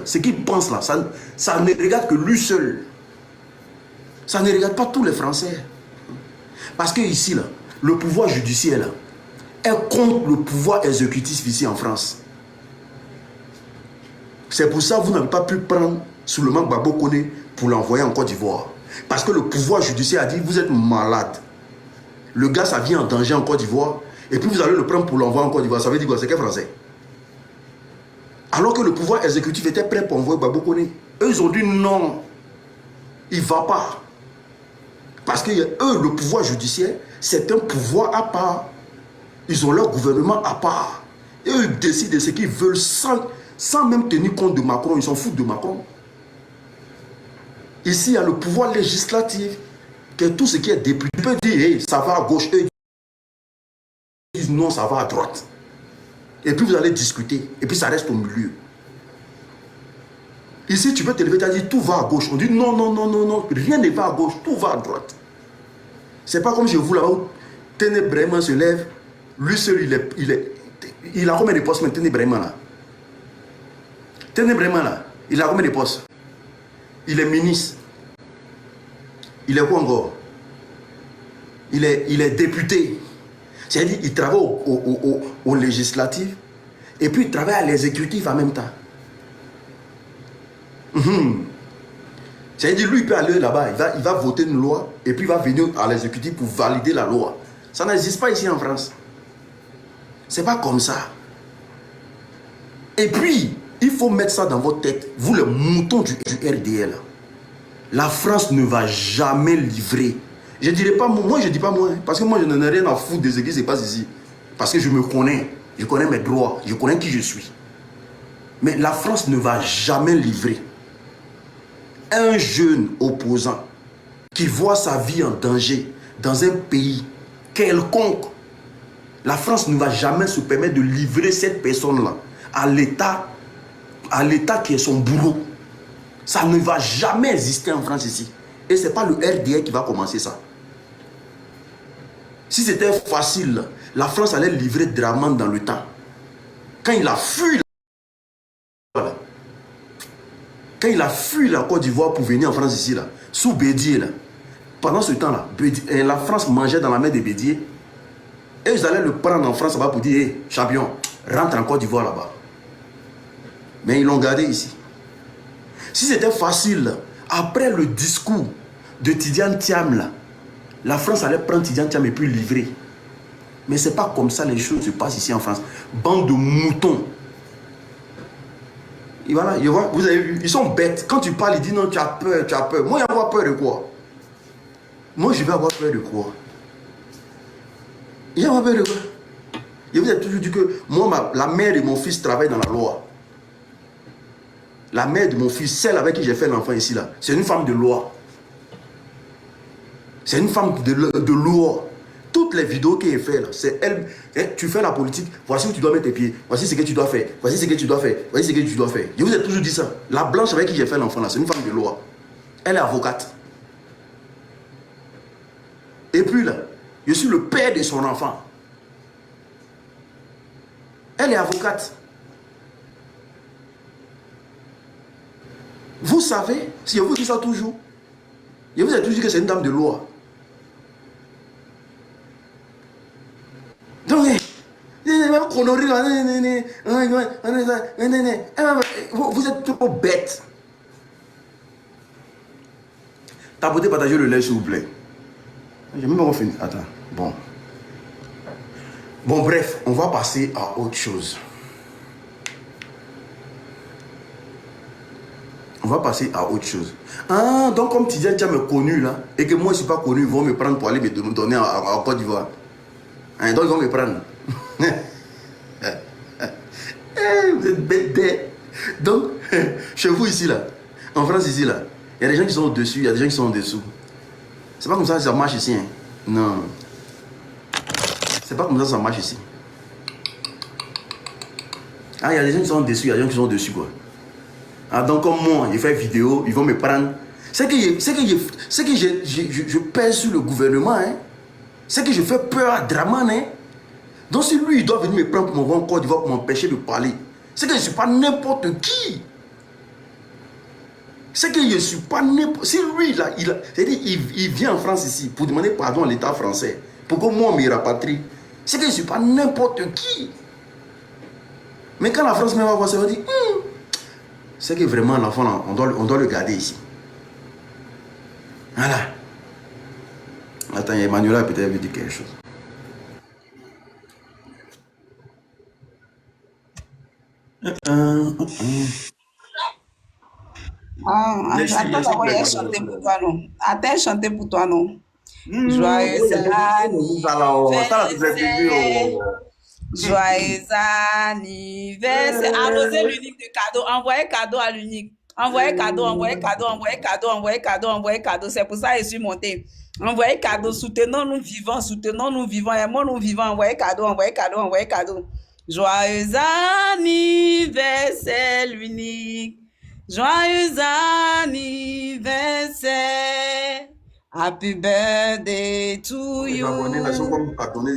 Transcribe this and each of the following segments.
ce qu'il pense là, ça ne regarde que lui seul. Ça ne regarde pas tous les Français. Parce que ici, là, le pouvoir judiciaire, là, est contre le pouvoir exécutif ici en France. C'est pour ça que vous n'avez pas pu prendre Souleymane Gbagbo Koné pour l'envoyer en Côte d'Ivoire. Parce que le pouvoir judiciaire a dit, vous êtes malade. Le gars, ça vient en danger en Côte d'Ivoire. Et puis vous allez le prendre pour l'envoyer en Côte d'Ivoire. Ça veut dire quoi? C'est quel Français? Alors que le pouvoir exécutif était prêt pour envoyer Gbagbo Koné. Eux, ils ont dit non. Il ne va pas. Parce que eux, le pouvoir judiciaire, c'est un pouvoir à part. Ils ont leur gouvernement à part. Et eux, ils décident de ce qu'ils veulent sans même tenir compte de Macron. Ils s'en foutent de Macron. Ici, il y a le pouvoir législatif, que tout ce qui est député peut dire, hey, ça va à gauche. Eux disent non, ça va à droite. Et puis vous allez discuter. Et puis ça reste au milieu. Ici, tu peux te lever, tu as dit tout va à gauche. On dit non, non, non, non, non. Rien ne va à gauche, tout va à droite. C'est pas comme chez vous là-bas où Téné Brahima se lève. Lui seul, il a combien de postes maintenant, Téné Brahima là? Téné Brahima là, il a combien de postes? Il est ministre. Il est quoi encore? Il est député. C'est-à-dire qu'il travaille au législatif et puis il travaille à l'exécutif en même temps. C'est-à-dire lui, il peut aller là-bas, il va voter une loi et puis il va venir à l'exécutif pour valider la loi. Ça n'existe pas ici en France. C'est pas comme ça. Et puis, il faut mettre ça dans votre tête. Vous, les moutons du RDL, la France ne va jamais livrer. Je ne dirais pas moi, je ne dis pas moi. Parce que moi, je n'en ai rien à foutre de ce qui se passe ici. Parce que je me connais. Je connais mes droits. Je connais qui je suis. Mais la France ne va jamais livrer un jeune opposant qui voit sa vie en danger dans un pays quelconque. La France ne va jamais se permettre de livrer cette personne-là à l'État qui est son bourreau. Ça ne va jamais exister en France ici. Et ce n'est pas le RDR qui va commencer ça. Si c'était facile, la France allait livrer Draman dans le temps. Quand il a fui la Côte d'Ivoire pour venir en France ici, là, sous Bédier, là, pendant ce temps-là, la France mangeait dans la main de Bédier. Et ils allaient le prendre en France là-bas pour dire, hey, champion, rentre en Côte d'Ivoire là-bas. Mais ils l'ont gardé ici. Si c'était facile, après le discours de Tidiane Thiam, là, la France allait prendre Tidiane Thiam et puis livrer. Mais ce n'est pas comme ça les choses se passent ici en France. Bande de moutons. Et voilà, vous avez vu, ils sont bêtes. Quand tu parles, ils disent non, tu as peur, tu as peur. Moi, je vais avoir peur de quoi? Moi, je vais avoir peur de quoi? Je vais avoir peur de quoi? Je vous ai toujours dit que moi, la mère de mon fils travaille dans la loi. La mère de mon fils, celle avec qui j'ai fait l'enfant ici, là, c'est une femme de loi. C'est une femme de loi. Toutes les vidéos qu'elle fait, c'est elle. Tu fais la politique, voici où tu dois mettre tes pieds, voici ce que tu dois faire, voici ce que tu dois faire, voici ce que tu dois faire. Je vous ai toujours dit ça. La blanche avec qui j'ai fait l'enfant, là, c'est une femme de loi. Elle est avocate. Et puis là, je suis le père de son enfant. Elle est avocate. Vous savez, si je vous dis ça toujours, je vous ai toujours dit que c'est une dame de loi. Donc, vous êtes trop bêtes. Tapotez, partagez le lait, s'il vous plaît. J'ai même pas fini. Attends. Bon. Bon, bref, on va passer à autre chose. On va passer à autre chose. Ah, donc comme Tidiane Thiam est connu là, et que moi je ne suis pas connu, ils vont me prendre pour aller me donner en Côte d'Ivoire. Hein, donc ils vont me prendre. Vous êtes bêtes. Donc, chez vous ici là, en France ici là, il y a des gens qui sont au-dessus, il y a des gens qui sont en dessous. C'est pas comme ça que ça marche ici. Hein. Non. C'est pas comme ça que ça marche ici. Ah, il y a des gens qui sont en dessous, il y a des gens qui sont au-dessus quoi. Ah, donc comme moi, je fais vidéo, ils vont me prendre. C'est que je pèse sur le gouvernement. Hein. C'est que je fais peur à Draman. Hein. Donc si lui, il doit venir me prendre pour mon Côte d'Ivoire pour m'empêcher de parler. C'est que je ne suis pas n'importe qui. C'est que je ne suis pas n'importe... Si lui, là, il vient en France ici pour demander pardon à l'État français, pour que moi, me rapatrie, c'est que je ne suis pas n'importe qui. Mais quand la France me va voir ça, on dit, c'est que vraiment, l'enfant, on doit le garder ici. Voilà. Attends, Emmanuel peut-être veut dire quelque chose. Attends, d'envoyer chanter pour toi, non. Attends, chanter pour toi, non. Joyeux anniversaire. Joyeux anniversaire. Arrosez l'unique de cadeau. Envoyez cadeau à l'unique. Envoyez cadeau, envoyez cadeau, envoyez cadeau, envoyez cadeau, envoyez cadeau. C'est pour ça que je suis montée. Envoyez cadeau. Soutenons-nous vivants, aimons-nous vivants. Envoyez cadeau, envoyez cadeau, envoyez cadeau. Joyeux anniversaire, l'unique. Joyeux anniversaire. Happy birthday to you.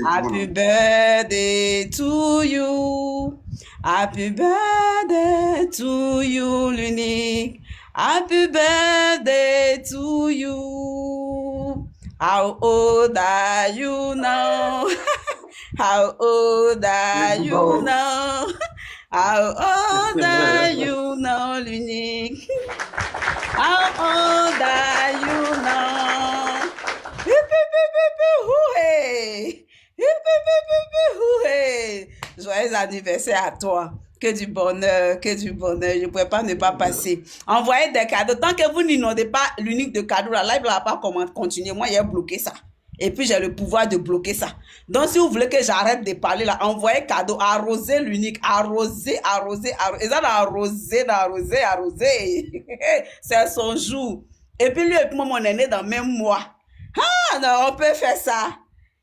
Happy birthday to you. Happy birthday to you, l'unique. Happy birthday to you. How old are you now? How old are you now? How old are you now, l'unique? How old are you now? Joyeux anniversaire à toi. Que du bonheur, que du bonheur. Je ne pourrais pas ne pas passer. Envoyez des cadeaux. Tant que vous n'inondez pas l'unique de cadeaux, la live ne va pas continuer. Moi, j'ai bloqué ça. Et puis, j'ai le pouvoir de bloquer ça. Donc, si vous voulez que j'arrête de parler là, envoyez cadeau, arrosez l'unique, arrosez. Et ça, arrosez. C'est son jour. Et puis, lui et moi, on est né dans le même mois. Ah, non, on peut faire ça.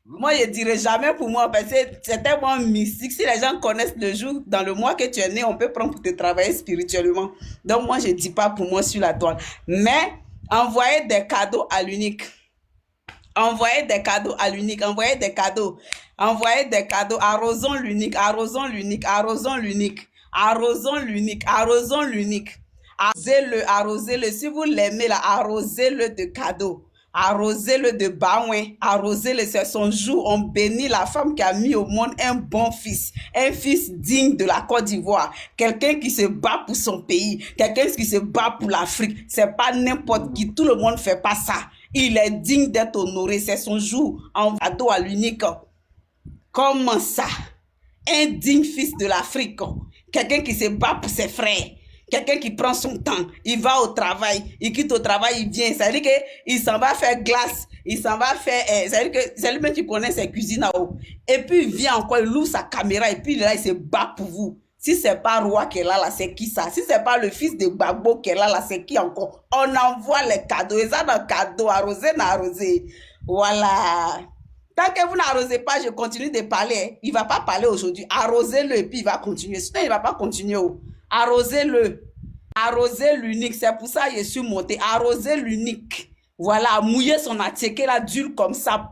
Moi, je ne dirais jamais pour moi, parce que c'est tellement mystique. Si les gens connaissent le jour, dans le mois que tu es né, on peut prendre pour te travailler spirituellement. Donc, moi, je ne dis pas pour moi sur la toile. Mais, envoyez des cadeaux à l'unique. Envoyez des cadeaux à l'unique, envoyez des cadeaux, arrosons l'unique, arrosez-le, si vous l'aimez là, arrosez-le de cadeaux, arrosez-le de baouin, arrosez-le, c'est son jour, on bénit la femme qui a mis au monde un bon fils, un fils digne de la Côte d'Ivoire, quelqu'un qui se bat pour son pays, quelqu'un qui se bat pour l'Afrique, c'est pas n'importe qui, tout le monde fait pas ça. Il est digne d'être honoré. C'est son jour en cadeau à l'unique. Comment ça? Un digne fils de l'Afrique. Quelqu'un qui se bat pour ses frères. Quelqu'un qui prend son temps. Il va au travail. Il quitte au travail, il vient. Ça veut dire qu'il s'en va faire glace. Il s'en va faire... ça veut dire que c'est lui-même qui connaît ses cuisines à eau. Et puis il vient encore, il loue sa caméra. Et puis là, il se bat pour vous. Si c'est pas Roi qui est là, c'est qui ça? Si c'est pas le fils de Gbagbo qui est là, c'est qui encore? On envoie les cadeaux. Et ça, dans cadeau, arrosé. Voilà. Tant que vous n'arrosez pas, je continue de parler. Il ne va pas parler aujourd'hui. Arrosez-le et puis il va continuer. Sinon, il ne va pas continuer. Arrosez-le. Arrosez l'unique. C'est pour ça que je suis montée. Arrosez l'unique. Voilà. Mouiller son attiqué là, dur comme ça.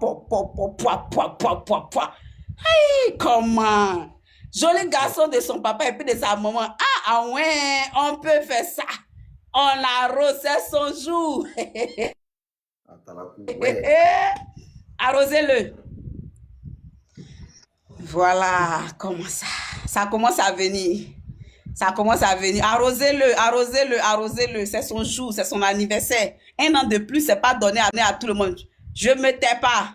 Hey, comment? Joli garçon de son papa et puis de sa maman. Ah ouais, on peut faire ça. On arrose, c'est son jour. Arrosez-le. Voilà, comment ça? Ça commence à venir. Arrosez-le. C'est son jour, c'est son anniversaire. Un an de plus, c'est pas donné à tout le monde. Je me tais pas.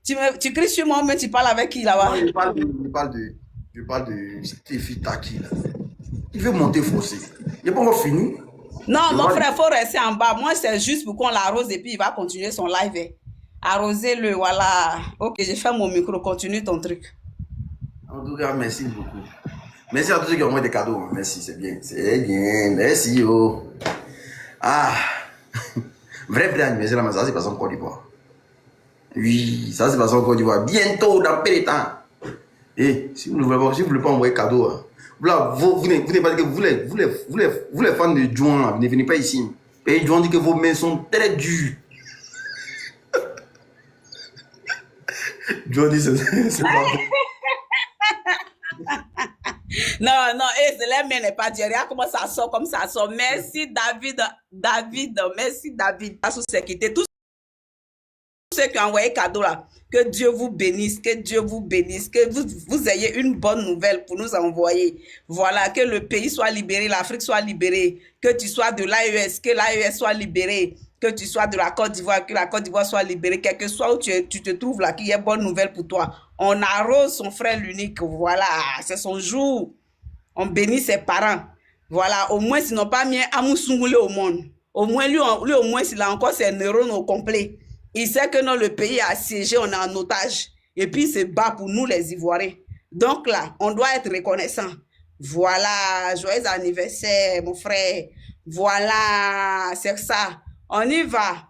Tu cries sur moi, mais tu parles avec qui là-bas? Je parle de Stéphie Taki. Il veut monter forcé. Il n'est pas encore fini. Non, mon frère, il faut rester en bas. Moi, c'est juste pour qu'on l'arrose et puis il va continuer son live. Arrosez-le, voilà. Ok, j'ai fait mon micro. Continue ton truc. En tout cas, merci beaucoup. Merci à tous ceux qui ont envoyé des cadeaux. Merci, c'est bien. C'est bien. Merci. Oh. Ah. Vrai anniversaire, mais ça, c'est passé en Côte d'Ivoire. Oui, ça, c'est passé en Côte d'Ivoire. Bientôt, dans peu de temps. Et si vous ne voulez pas envoyer cadeau, vous n'êtes pas dit que vous les fans de Juan, ne venez pas ici. Et Juan dit que vos mains sont très dures. Juan dit c'est pas Non, non, et les mains n'est pas dit. Regarde comment ça sort, comme ça sort. Merci David, merci David. Sous sécurité, tous ceux qui ont envoyé cadeau là, que Dieu vous bénisse, que Dieu vous bénisse, que vous ayez une bonne nouvelle pour nous envoyer. Voilà, que le pays soit libéré, l'Afrique soit libérée, que tu sois de l'AES, que l'AES soit libérée, que tu sois de la Côte d'Ivoire, que la Côte d'Ivoire soit libérée, quel que soit où tu te trouves là, qu'il y ait bonne nouvelle pour toi. On arrose son frère l'unique, voilà, c'est son jour. On bénit ses parents. Voilà, au moins, s'ils n'ont pas mis un Amoussoungoulet au monde. Au moins, lui, au moins, s'il a encore ses neurones au complet. Il sait que non, le pays est assiégé, on est en otage. Et puis, il se bat pour nous, les Ivoiriens. Donc là, on doit être reconnaissant. Voilà, joyeux anniversaire, mon frère. Voilà, c'est ça. On y va.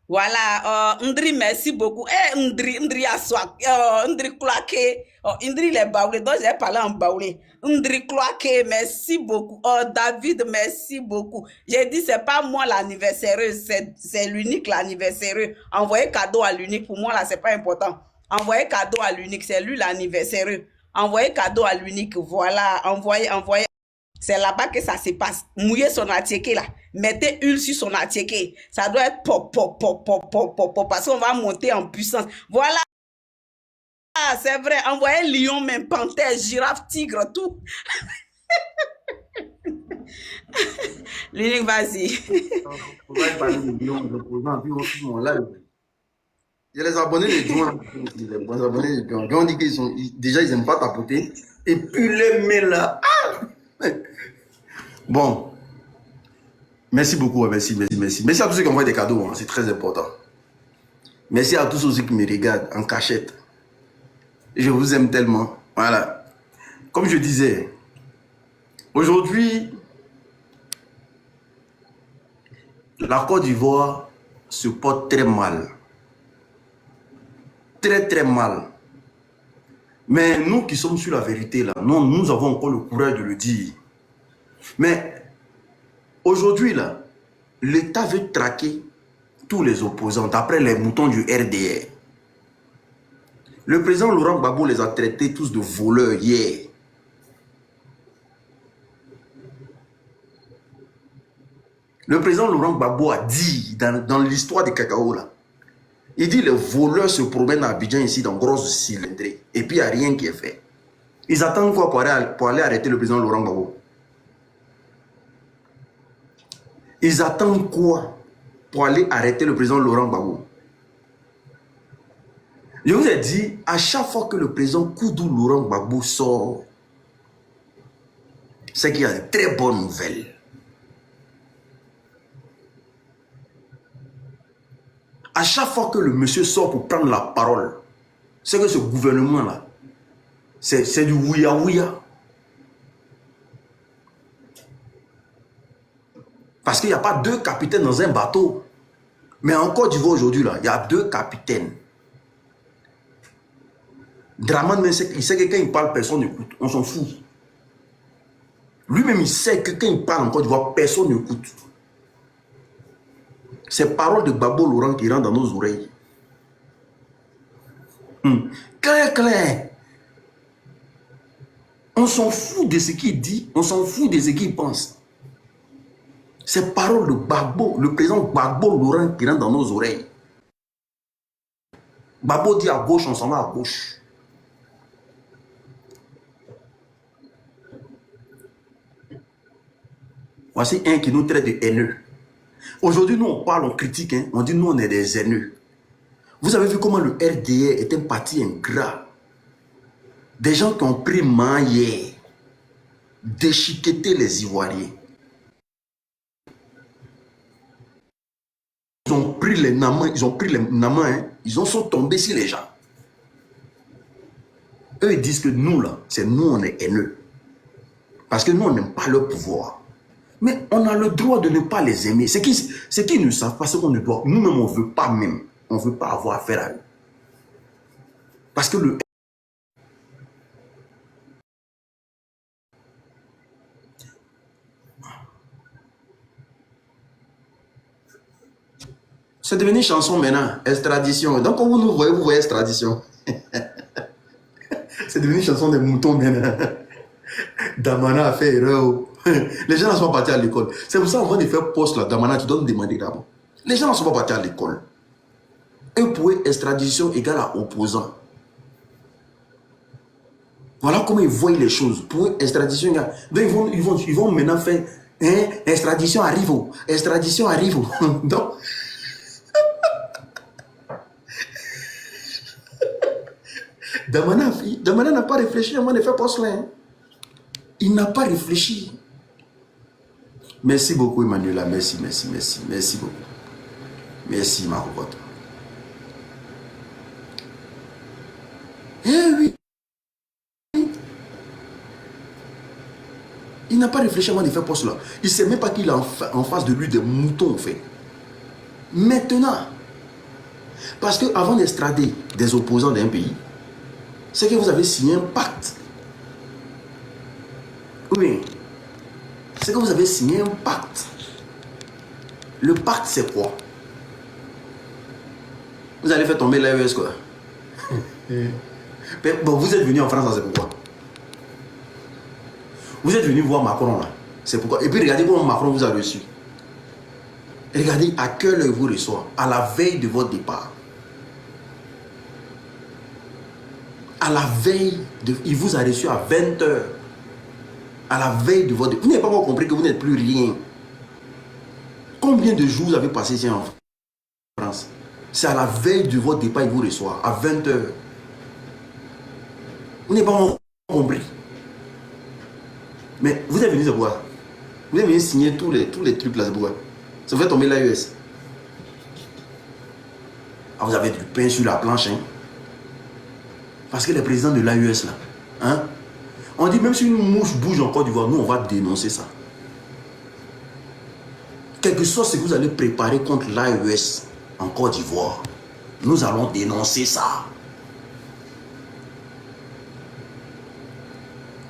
Voilà, Ndri, merci beaucoup. Eh, Ndri Aswak, Ndri Kloake, Ndri les baoulés, donc j'ai parlé en baoulé. Ndri Kloake, merci beaucoup. Oh, David, merci beaucoup. J'ai dit, c'est pas moi l'anniversaire, c'est l'unique l'anniversaire. Envoyer cadeau à l'unique, pour moi, là, c'est pas important. Envoyer cadeau à l'unique, c'est lui l'anniversaire. Envoyer cadeau à l'unique, voilà, envoyer. C'est là-bas que ça se passe. Mouiller son attiéké là. Mettez huile sur son attiéké. Ça doit être pop, pop, pop, pop, pop, pop, pop, parce qu'on va monter en puissance. Voilà. Ah, c'est vrai. Envoyez lion, même panthère, girafe, tigre, tout. L'unique, vas-y. On va parler de lion, de posant, puis on live. Il y a les abonnés de Joint. Les bons abonnés de Joint. On dit qu'ils sont. Déjà, ils n'aiment pas tapoter. Et puis les mails là. Ah! Bon. Merci beaucoup. Merci. Merci à tous ceux qui envoient des cadeaux. Hein, c'est très important. Merci à tous ceux qui me regardent en cachette. Je vous aime tellement. Voilà. Comme je disais, aujourd'hui, la Côte d'Ivoire se porte très mal. Très, très mal. Mais nous qui sommes sur la vérité, là, nous avons encore le courage de le dire. Mais aujourd'hui, là, l'État veut traquer tous les opposants, d'après les moutons du RDR. Le président Laurent Gbagbo les a traités tous de voleurs hier. Le président Laurent Gbagbo a dit, dans l'histoire des cacao, là, il dit les voleurs se promènent à Abidjan ici dans grosse cylindrée. Et puis il n'y a rien qui est fait. Ils attendent quoi pour aller arrêter le président Laurent Gbagbo? Ils attendent quoi pour aller arrêter le président Laurent Gbagbo? Je vous ai dit, à chaque fois que le président Koudou Laurent Gbagbo sort, c'est qu'il y a de très bonnes nouvelles. À chaque fois que le monsieur sort pour prendre la parole, c'est que ce gouvernement-là, c'est du ouïa-ouïa. Parce qu'il n'y a pas deux capitaines dans un bateau. Mais en Côte d'Ivoire aujourd'hui, il y a deux capitaines. Draman, il sait que quand il parle, personne n'écoute. On s'en fout. Lui-même, il sait que quand il parle en Côte d'Ivoire, personne n'écoute. Ces paroles de Gbagbo Laurent qui rentrent dans nos oreilles. Clair, clair. On s'en fout de ce qu'il dit. On s'en fout de ce qu'il pense. Ces paroles de Gbagbo, le président Gbagbo Laurent qui rentrent dans nos oreilles. Gbagbo dit à gauche, on s'en va à gauche. Voici un qui nous traite de haineux. Aujourd'hui, nous, on parle, on critique, hein, on dit nous, on est des haineux. Vous avez vu comment le RDR est un parti ingrat. Des gens qui ont pris main hier, déchiqueter les Ivoiriens. Ils ont pris les namans, hein, ils sont tombés sur les gens. Eux, ils disent que nous, là, c'est nous, on est haineux. Parce que nous, on n'aime pas leur pouvoir. Mais on a le droit de ne pas les aimer. Ce qu'ils ne savent pas, c'est qu'on ne doit... Nous-mêmes, on ne veut pas même. On ne veut pas avoir affaire à eux. Parce que le... C'est devenu chanson maintenant. Extradition. Donc, quand vous nous voyez, vous voyez extradition. C'est devenu chanson des moutons maintenant. Damana a fait erreur. Les gens ne sont pas partis à l'école. C'est pour ça qu'on va faire poste là. Damana, tu dois me demander d'abord. Les gens ne sont pas partis à l'école. Un point extradition égale à opposant. Voilà comment ils voient les choses. Point extradition égale. Donc ils vont maintenant faire extradition arrive. Extradition arrive. Donc. Damana n'a pas réfléchi avant de faire poste là. Hein. Il n'a pas réfléchi. Merci beaucoup, Emmanuela. Merci beaucoup. Merci, ma cocotte. Eh oui. Il n'a pas réfléchi avant de faire poste là. Il ne sait même pas qu'il a en face de lui des moutons, en fait. Maintenant, parce qu'avant d'extrader des opposants d'un pays, c'est que vous avez signé un pacte. Oui. C'est que vous avez signé un pacte. Le pacte, c'est quoi? Vous allez faire tomber l'AES, quoi. Bon, vous êtes venu en France, c'est pourquoi? Vous êtes venu voir Macron, là. C'est pourquoi. Et puis, regardez comment Macron vous a reçu. Regardez à quelle heure il vous reçoit. À la veille de votre départ. À la veille, il vous a reçu à 20h. À la veille de votre départ. Vous n'avez pas encore compris que vous n'êtes plus rien. Combien de jours vous avez passé ici en France? C'est à la veille de votre départ, il vous reçoit. À 20h. Vous n'avez pas encore compris. Mais vous êtes venu, c'est pourquoi? Vous êtes venu signer tous les trucs là, c'est pourquoi? Ça fait tomber l'AES. Ah, vous avez du pain sur la planche, hein? Parce que les présidents de l'AES là, hein? On dit même si une mouche bouge en Côte d'Ivoire, nous on va dénoncer ça. Quelque chose ce que vous allez préparer contre l'AES en Côte d'Ivoire, nous allons dénoncer ça.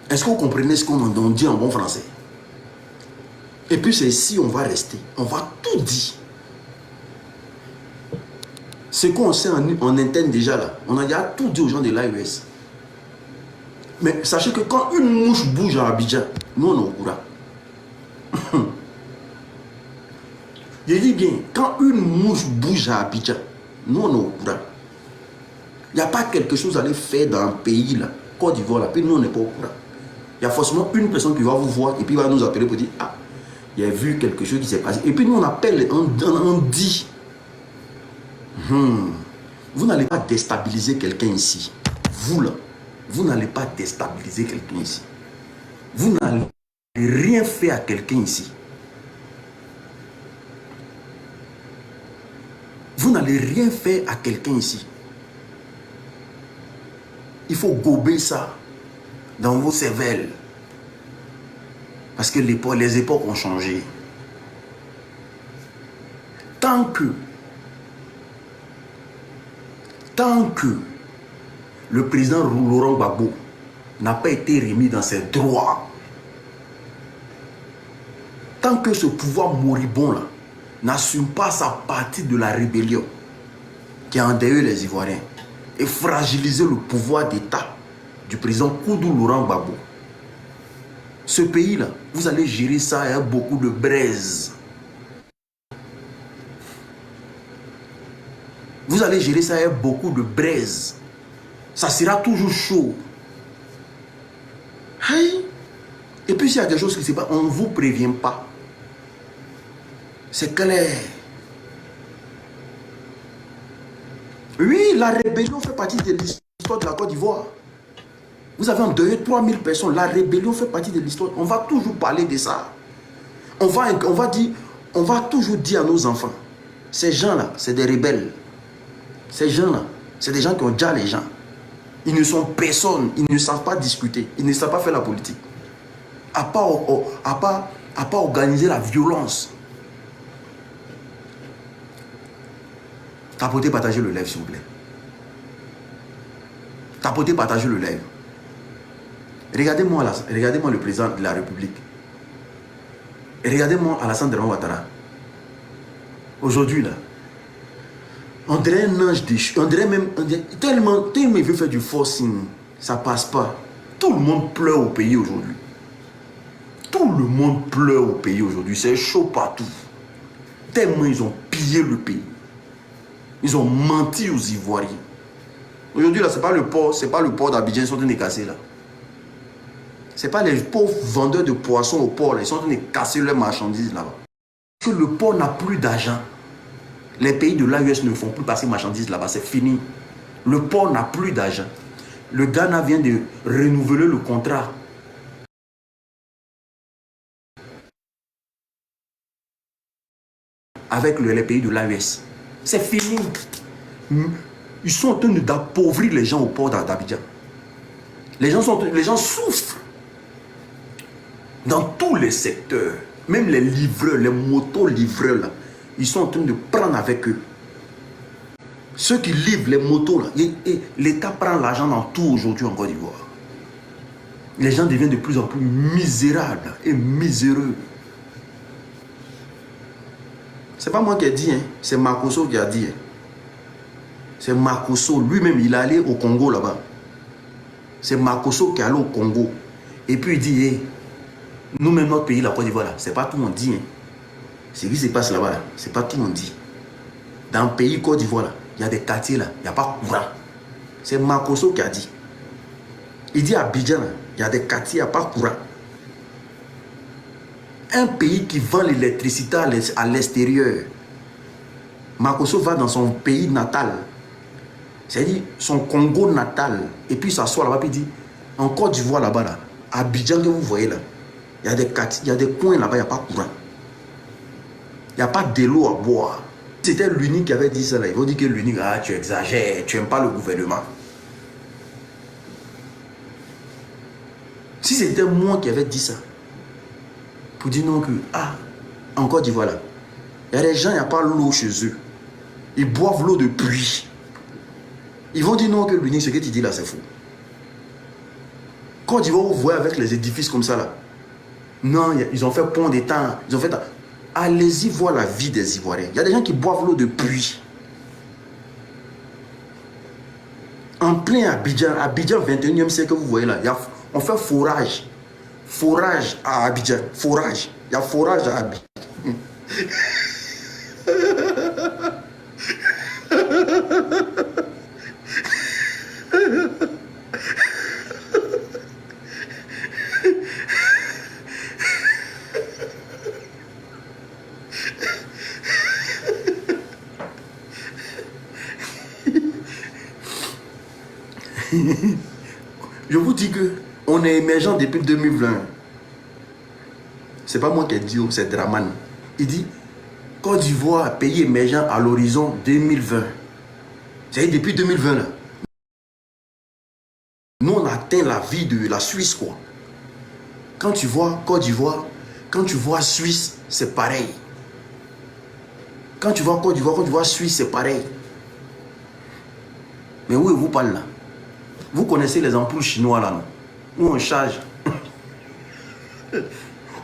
Est-ce que vous comprenez ce qu'on dit en bon français? Et puis c'est ici on va rester. On va tout dire. Ce qu'on sait en interne déjà là, on a déjà tout dit aux gens de l'AES. Mais sachez que quand une mouche bouge à Abidjan, nous on est au courant. Je dis bien, quand une mouche bouge à Abidjan, nous on est au courant. Il n'y a pas quelque chose à aller faire dans un pays là, Côte d'Ivoire là, puis nous on n'est pas au courant. Il y a forcément une personne qui va vous voir et puis va nous appeler pour dire ah, il y a vu quelque chose qui s'est passé. Et puis nous on appelle, on dit. Vous n'allez pas déstabiliser quelqu'un ici. Vous là, vous n'allez pas déstabiliser quelqu'un ici. Vous n'allez rien faire à quelqu'un ici. Vous n'allez rien faire à quelqu'un ici. Il faut gober ça dans vos cervelles. Parce que les époques ont changé. Tant que le président Laurent Gbagbo n'a pas été remis dans ses droits, tant que ce pouvoir moribond là n'assume pas sa partie de la rébellion qui a endeuillé les Ivoiriens et fragilisé le pouvoir d'État du président Koudou Laurent Gbagbo, ce pays là, vous allez gérer ça avec beaucoup de braise. Vous allez gérer ça avec beaucoup de braise. Ça sera toujours chaud. Hey. Et puis s'il y a quelque chose qui ne se passe, on ne vous prévient pas. C'est clair. Oui, la rébellion fait partie de l'histoire de la Côte d'Ivoire. Vous avez endeuillé 3000 personnes. La rébellion fait partie de l'histoire. On va toujours parler de ça. On va toujours dire à nos enfants, ces gens-là, c'est des rebelles. Ces gens-là, c'est des gens qui ont déjà les gens. Ils ne sont personne. Ils ne savent pas discuter. Ils ne savent pas faire la politique. À part organiser la violence. Tapotez, partagez le live, s'il vous plaît. Tapotez, partagez le live. Regardez-moi le président de la République. Et regardez-moi Alassane Dramane Ouattara. Aujourd'hui, là, on dirait un ange déchu. Tellement il veut faire du forcing, ça passe pas. Tout le monde pleure au pays aujourd'hui. le monde pleure au pays aujourd'hui. C'est chaud partout. Tellement ils ont pillé le pays. Ils ont menti aux Ivoiriens. Aujourd'hui, là, ce n'est pas le port d'Abidjan qui sont en train de casser là. Ce n'est pas les pauvres vendeurs de poissons au port, là. Ils sont en train de casser leurs marchandises là-bas. Parce que le port n'a plus d'argent. Les pays de l'AES ne font plus passer marchandises là-bas, c'est fini. Le port n'a plus d'argent. Le Ghana vient de renouveler le contrat. Avec les pays de l'AES. C'est fini. Ils sont en train d'appauvrir les gens au port d'Abidjan. Les gens souffrent. Dans tous les secteurs. Même les livreurs, les motos-livreurs, là, ils sont en train de prendre avec eux. Ceux qui livrent les motos, là, l'État prend l'argent dans tout aujourd'hui en Côte d'Ivoire. Les gens deviennent de plus en plus misérables et miséreux. C'est pas moi qui ai dit, hein. C'est Makosso qui a dit. Hein. C'est Makosso, lui-même, il est allé au Congo là-bas. C'est Makosso qui est allé au Congo. Et puis il dit, hey, nous-mêmes, notre pays, la Côte d'Ivoire, là, c'est pas tout le monde dit. Hein. Ce qui se passe là-bas, là, c'est pas tout le monde dit. Dans le pays Côte d'Ivoire, là, il y a des quartiers là, il n'y a pas courant. C'est Makosso qui a dit. Il dit à Abidjan, il y a des quartiers, il n'y a pas courant. Un pays qui vend l'électricité à l'extérieur. Makosso va dans son pays natal. C'est-à-dire son Congo natal. Et puis il s'assoit là-bas et dit, en Côte d'Ivoire là-bas, là, à Abidjan que vous voyez là, il y a des quartiers, il y a des coins là-bas, il n'y a pas courant. Il n'y a pas de l'eau à boire. C'était l'unique qui avait dit ça là. Ils vont dire que l'unique, ah tu exagères, tu n'aimes pas le gouvernement. Si c'était moi qui avais dit ça, pour dire non que, ah, en Côte d'Ivoire là, il y a des gens, il n'y a pas l'eau chez eux. Ils boivent l'eau de pluie. Ils vont dire non que l'unique, ce que tu dis là, c'est faux. Côte d'Ivoire, vous voyez avec les édifices comme ça là. Non, ils ont fait pont des temps. Ils ont fait... Allez-y voir la vie des Ivoiriens. Il y a des gens qui boivent l'eau de pluie. En plein Abidjan, Abidjan 21e siècle, vous voyez là, on fait forage. Forage à Abidjan. Forage. Il y a forage à Abidjan. Je vous dis que on est émergent depuis 2020. C'est pas moi qui ai dit, c'est Draman. Il dit Côte d'Ivoire, pays émergent à l'horizon 2020. C'est-à-dire depuis 2020 là. Nous on a atteint la vie de la Suisse quoi. Quand tu vois Côte d'Ivoire, quand tu vois Suisse, c'est pareil. Quand tu vois Côte d'Ivoire, quand tu vois Suisse, c'est pareil. Mais où vous parlez là? Vous connaissez les ampoules chinois là, non? Où on charge.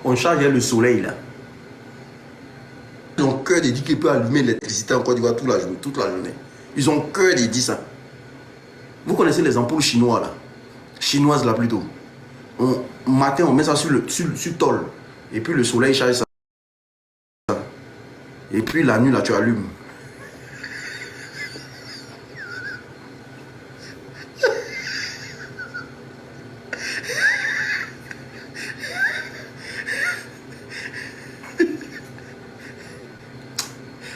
On charge le soleil là. Ils ont cœur de dire qu'ils peuvent allumer l'électricité en Côte d'Ivoire toute la journée. Ils ont cœur de dire ça. Vous connaissez les ampoules chinois là? Chinoises là plutôt. Matin, on met ça sur tôle. Et puis le soleil charge ça. Et puis la nuit là, tu allumes.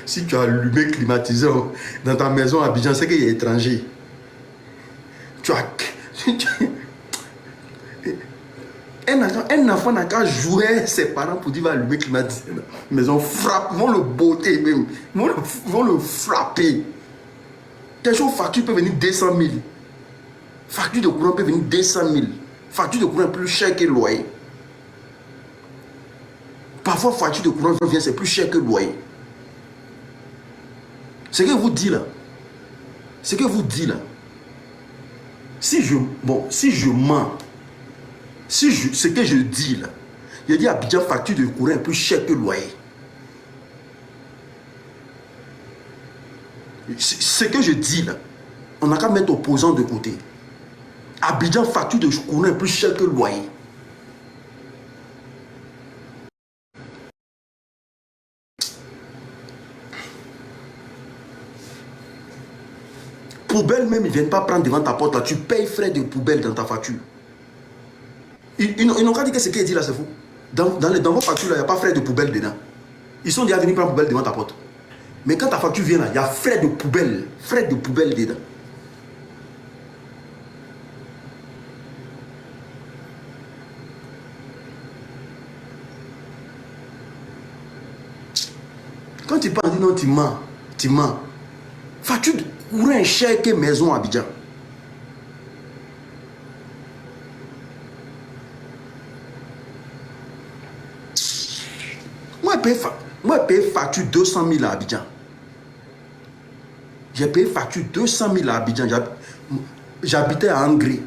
Si tu as allumé climatiseur dans ta maison à Abidjan, c'est qu'il est étranger. Tu as... Un enfant n'a qu'à jouer ses parents pour dire va allumer climatiseur. Mais ils vont le botter même. Vont le frapper. Quelque chose, facture peut venir 200 000. Facture de courant peut venir 200 000. Facture de courant plus cher que le loyer. Parfois, facture de courant vient, c'est plus cher que le loyer. Ce que vous dit là, ce que vous dit là, si je mens, ce que je dis là, il dit Abidjan facture de courant est plus cher que le loyer. Ce que je dis là, on n'a qu'à mettre opposant de côté. Abidjan facture de courant est plus cher que le loyer. poubelles même, ils ne viennent pas prendre devant ta porte là. Tu payes frais de poubelle dans ta facture. Ils n'ont pas dit que ce qu'il dit là, c'est faux. Dans vos factures là, il n'y a pas frais de poubelle dedans. Ils sont déjà venus prendre poubelle devant ta porte. Mais quand ta facture vient là, il y a frais de poubelle dedans. Quand tu parles, non, tu mens. Facture de courant cher que maison à Abidjan. Moi, je paye facture 200 000 à Abidjan. J'ai payé facture 200 000 à Abidjan. J'habitais à Angré.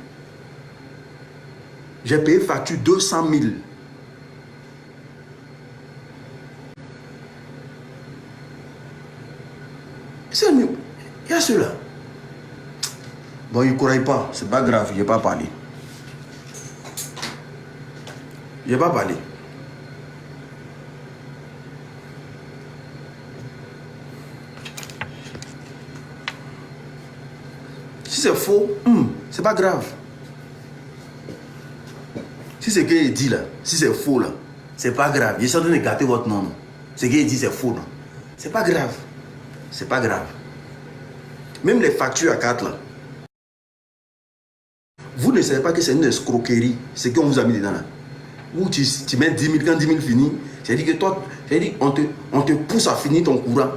J'ai payé facture 200 000. Il y a ceux-là. Bon, ils ne croient pas. C'est pas grave, je n'ai pas parlé. Si c'est faux, c'est pas grave. Si c'est ce qu'il dit là, si c'est faux là, c'est pas grave. Je suis en train de gâter votre nom. Ce qu'il dit c'est faux là. C'est pas grave. C'est pas grave. Même les factures à 4 là. Vous ne savez pas que c'est une escroquerie. Ce qu'on vous a mis dedans là. Où tu mets 10 000, quand 10 000 finit, c'est-à-dire que toi, on te pousse à finir ton courant.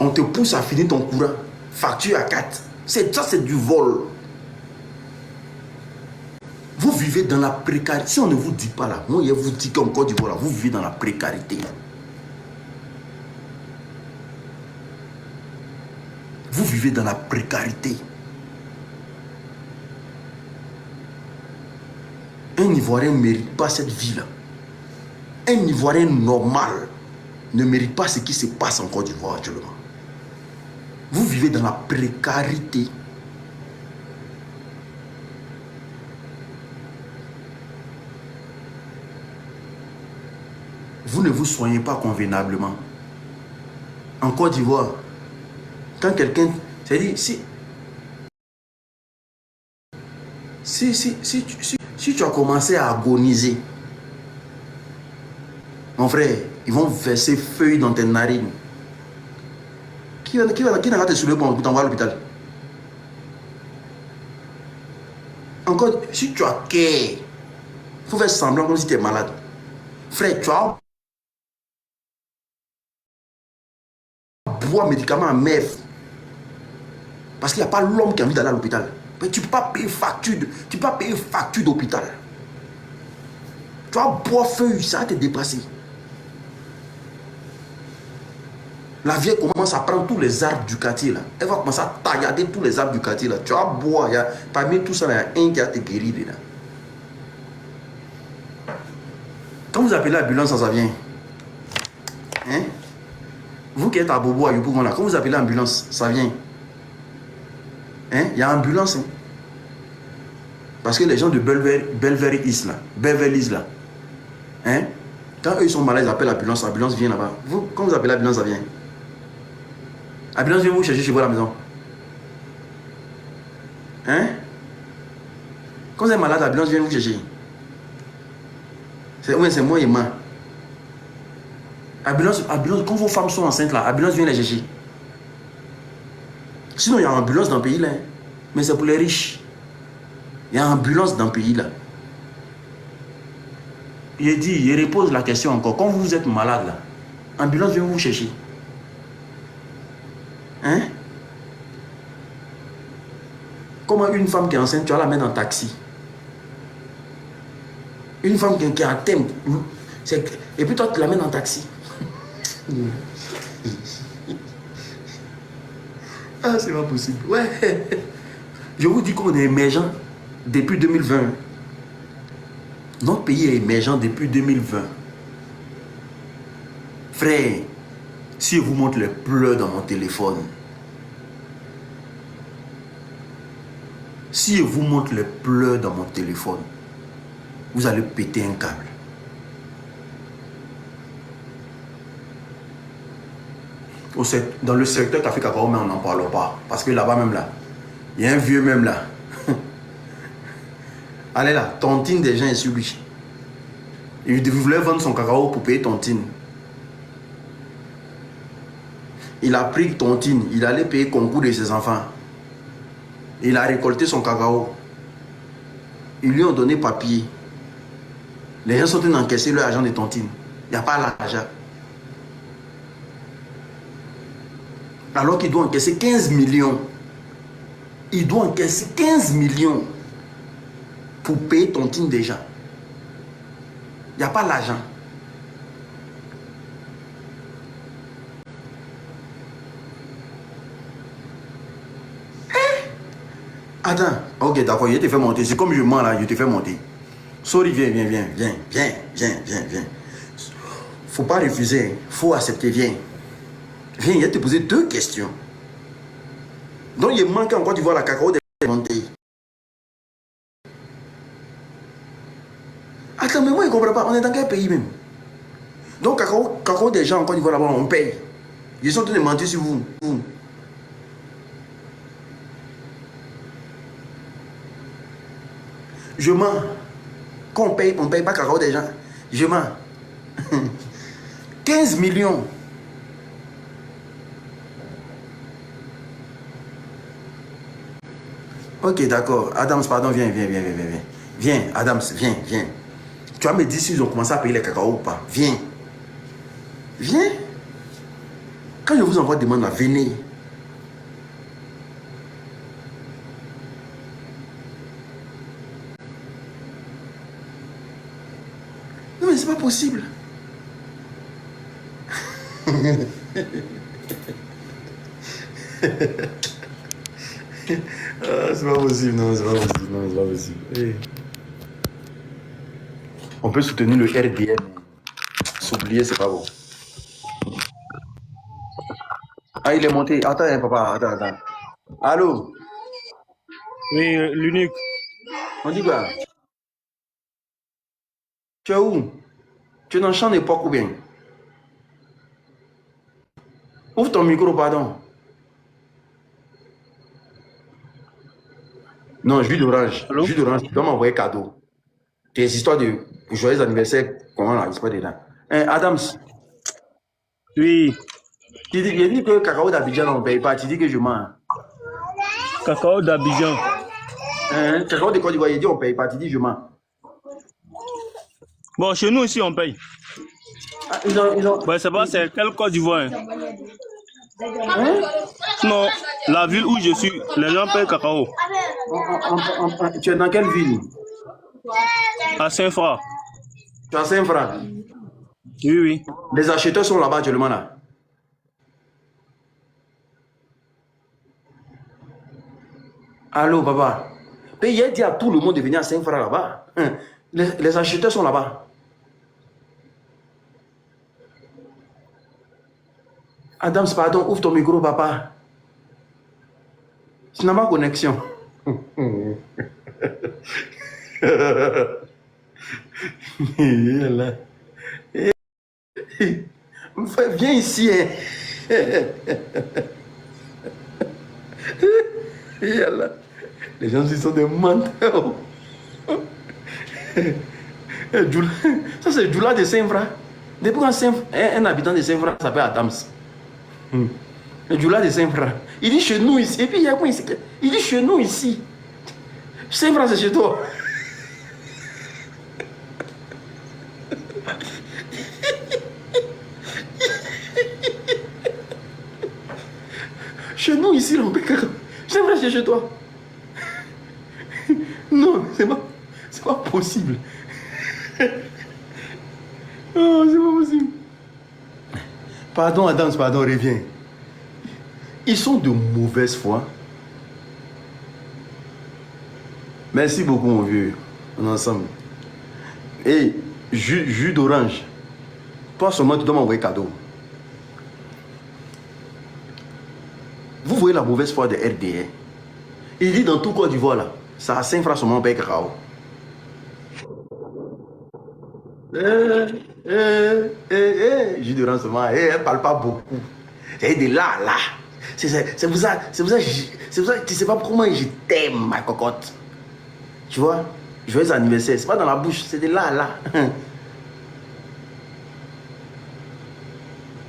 On te pousse à finir ton courant. Facture à 4. Ça, c'est du vol. Vous vivez dans la précarité. Si on ne vous dit pas là, moi, je vous dis qu'en Côte d'Ivoire, vous vivez dans la précarité. Vous vivez dans la précarité. Un Ivoirien ne mérite pas cette vie-là. Un Ivoirien normal ne mérite pas ce qui se passe en Côte d'Ivoire actuellement. Vous vivez dans la précarité. Vous ne vous soignez pas convenablement. En Côte d'Ivoire, quand quelqu'un... C'est-à-dire, si tu as commencé à agoniser, mon frère, ils vont verser feuilles dans tes narines. Qui n'a te soulever pour t'envoyer à l'hôpital? Encore, si tu as cœur, il faut faire semblant comme si tu es malade. Frère, tu as boire médicaments à MEF. Parce qu'il n'y a pas l'homme qui a envie d'aller à l'hôpital. Mais tu ne peux pas payer facture d'hôpital. Tu vas boire feuille, ça va te dépasser. La vieille commence à prendre tous les arbres du quartier là. Elle va commencer à tailler tous les arbres du quartier là. Tu vas boire, parmi tout ça, il y a un qui a te guéri dedans. Quand vous appelez l'ambulance, ça vient. Hein? Vous qui êtes à Bobo, à Yopougon là, quand vous appelez l'ambulance, ça vient. Hein? Il y a ambulance. Hein? Parce que les gens de Belvedere East là, hein? Quand eux ils sont malades, ils appellent l'ambulance, l'ambulance vient là-bas. Vous, quand vous appelez l'ambulance, ça vient. L'ambulance vient vous chercher chez vous à la maison. Hein? Quand vous êtes malade, l'ambulance vient vous chercher. C'est moi et moi. Ambulance, quand vos femmes sont enceintes là, ambulance vient les chercher. Sinon, il y a ambulance dans le pays là. Mais c'est pour les riches. Il y a ambulance dans le pays là. Il repose la question encore. Quand vous êtes malade là, ambulance vient vous chercher. Hein? Comment une femme qui est enceinte, tu vas la mettre en taxi? Une femme qui est en thème. Et puis toi, tu la mets en taxi. Ah, c'est pas possible. Ouais. Je vous dis qu'on est émergent depuis 2020. Notre pays est émergent depuis 2020. Frère, si je vous montre les pleurs dans mon téléphone, si je vous montre les pleurs dans mon téléphone, vous allez péter un câble. Dans le secteur café cacao, mais on n'en parle pas. Parce que là-bas même là, il y a un vieux même là. Allez là, tontine des gens est sur lui. Il voulait vendre son cacao pour payer tontine. Il a pris tontine, il allait payer concours de ses enfants. Il a récolté son cacao. Ils lui ont donné papier. Les gens sont en train d'encaisser leur argent de tontine. Il n'y a pas l'argent. Alors qu'il doit encaisser 15 millions. Il doit encaisser 15 millions pour payer tontine déjà. Il n'y a pas l'argent. Attends, ok, d'accord, je te fais monter. C'est comme je mens là, je te fais monter. Sorry, viens. Faut pas refuser, faut accepter, viens. Viens, je vais te poser 2 questions. Donc, il manque encore, tu vois, la cacao de monter. Attends, mais moi, je ne comprends pas. On est dans quel pays même? Donc, cacao des gens, encore, tu vois, là-bas, on paye. Ils sont en train de mentir sur vous. Je mens. Quand on ne paye pas cacao des gens. Je mens. 15 millions. Ok, d'accord. Adams, pardon, viens. Viens, Adams, viens. Tu vas me dire s'ils ont commencé à payer les cacao ou pas. Viens. Quand je vous envoie des demandes, venez. Non, mais c'est pas possible. C'est pas possible, non, c'est pas possible. Hey. On peut soutenir le RDM. S'oublier, c'est pas bon. Ah, il est monté. Attends, papa, attends. Allô? Oui, l'unique. On dit quoi? Tu es où? Tu es dans le champ d'époque ou bien? Ouvre ton micro, pardon. Non, jus d'orange. Allô? Jus d'orange, tu dois m'envoyer cadeau. Tes histoires de joyeux anniversaire, comment là, il se passe dedans? Hein, Adams, Oui, il dit que cacao d'Abidjan, on ne paye pas. Tu dis que je mens. cacao d'Abidjan. Hein, cacao de Côte d'Ivoire, il dit on ne paye pas. Tu dis je mens. Bon, chez nous aussi, on paye. Ah, ils ont... Ouais, c'est pas, c'est quelle Côte d'Ivoire? Hein? Non, la ville où je suis, les gens payent cacao. Tu es dans quelle ville? À Saint-Fra. Tu es à Saint-Fra. Oui. Les acheteurs sont là-bas actuellement là. Allô, papa. Mais il a dit à tout le monde de venir à Saint-Fra là-bas. Les acheteurs sont là-bas. Adams, pardon, ouvre ton micro, papa. Tu n'as pas connexion. Viens ici. Hein. Les gens ils sont des menteurs. Ça c'est Djoula de Saint-Fra. Depuis quand un habitant de Saint-Fra s'appelle Adams. Djoula de Saint-Fra. Il dit chez nous ici. Et puis il y a quoi ici? Il dit chez nous ici. Saint-Fra c'est chez toi. Chez nous ici, on peut... Saint-Fra c'est chez toi. Non, c'est pas possible. Oh, c'est pas possible. Pardon, Adams, pardon, reviens. Ils sont de mauvaise foi. Merci beaucoup, mon vieux. On est ensemble. Et jus d'orange. Toi seulement, tu dois m'envoyer cadeau. Vous voyez la mauvaise foi de RDA. Il dit dans tout Côte d'Ivoire là, ça a 5 francs seulement paye cacao. Jus d'orange seulement, elle parle pas beaucoup. C'est de là, là. C'est pour ça, tu sais pas comment je t'aime, ma cocotte. Tu vois, joyeux anniversaire, c'est pas dans la bouche, c'est de là, là.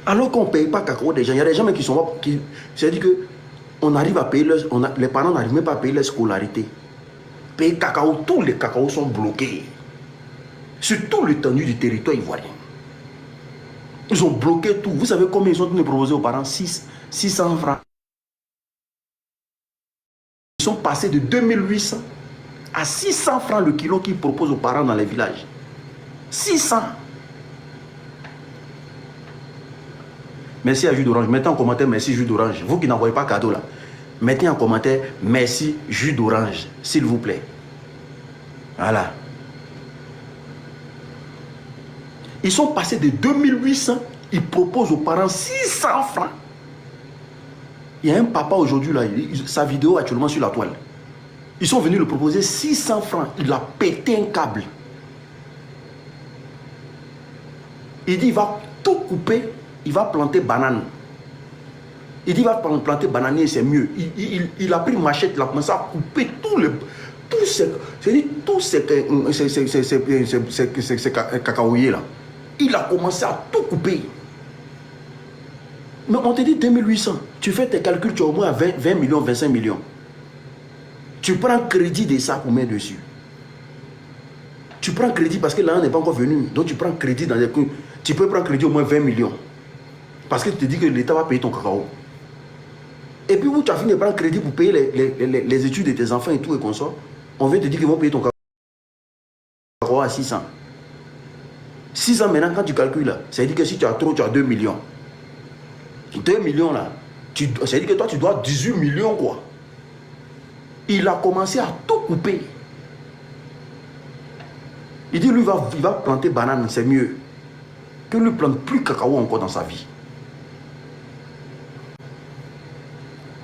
Alors qu'on ne paye pas cacao des gens, il y a des gens qui sont là, c'est-à-dire que on arrive à payer les parents n'arrivent même pas à payer leur scolarité. Payer cacao, tous les cacaos sont bloqués. Sur tout l'étendue du territoire ivoirien. Ils ont bloqué tout. Vous savez combien ils ont proposé aux parents? 600 francs. Ils sont passés de 2800 à 600 francs le kilo qu'ils proposent aux parents dans les villages. 600. Merci à jus d'orange. Mettez en commentaire merci jus d'orange. Vous qui n'envoyez pas cadeau là, mettez en commentaire merci jus d'orange, s'il vous plaît. Voilà. Ils sont passés de 2800, ils proposent aux parents 600 francs. Il y a un papa aujourd'hui là, sa vidéo actuellement sur la toile. Ils sont venus le proposer 600 francs. Il a pété un câble. Il dit il va tout couper, il va planter banane. Il dit il va planter bananier, c'est mieux. Il a pris une machette, il a commencé à couper tous ces cacaoyers là. Il a commencé à tout couper. Mais on te dit 2800. Tu fais tes calculs, tu as au moins 20 millions, 25 millions. Tu prends crédit de ça pour mettre dessus. Tu prends crédit parce que l'argent n'est pas encore venu. Donc tu prends crédit dans les coins. Tu peux prendre crédit au moins 20 millions. Parce que tu te dis que l'État va payer ton cacao. Et puis où tu as fini de prendre crédit pour payer les études de tes enfants et tout et qu'on sort, on vient te dire qu'ils vont payer ton cacao à 600. 600 maintenant, quand tu calcules, ça veut dire que si tu as trop, tu as 2 millions. 2 millions là, ça veut dire que toi tu dois 18 millions quoi. Il a commencé à tout couper. Il dit lui il va planter banane, c'est mieux que lui plante plus cacao encore dans sa vie.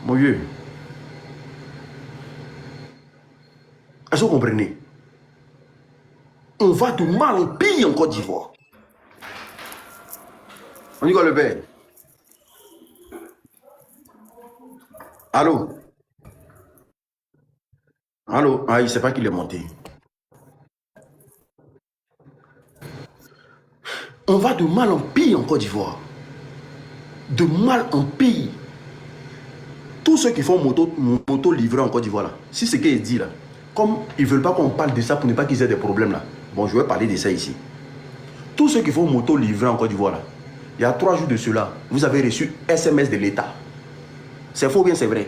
Mon Dieu. Est-ce que vous comprenez? On va de mal en pire en Côte d'Ivoire. On dit quoi le père? Allô? Allô? Ah, il ne sait pas qu'il est monté. On va de mal en pire en Côte d'Ivoire. De mal en pire. Tous ceux qui font moto livré en Côte d'Ivoire, là, si c'est ce qu'il dit là, comme ils ne veulent pas qu'on parle de ça pour ne pas qu'ils aient des problèmes là, bon, je vais parler de ça ici. Tous ceux qui font moto livré en Côte d'Ivoire, là, il y a 3 jours de cela, vous avez reçu SMS de l'État. C'est faux ou bien c'est vrai?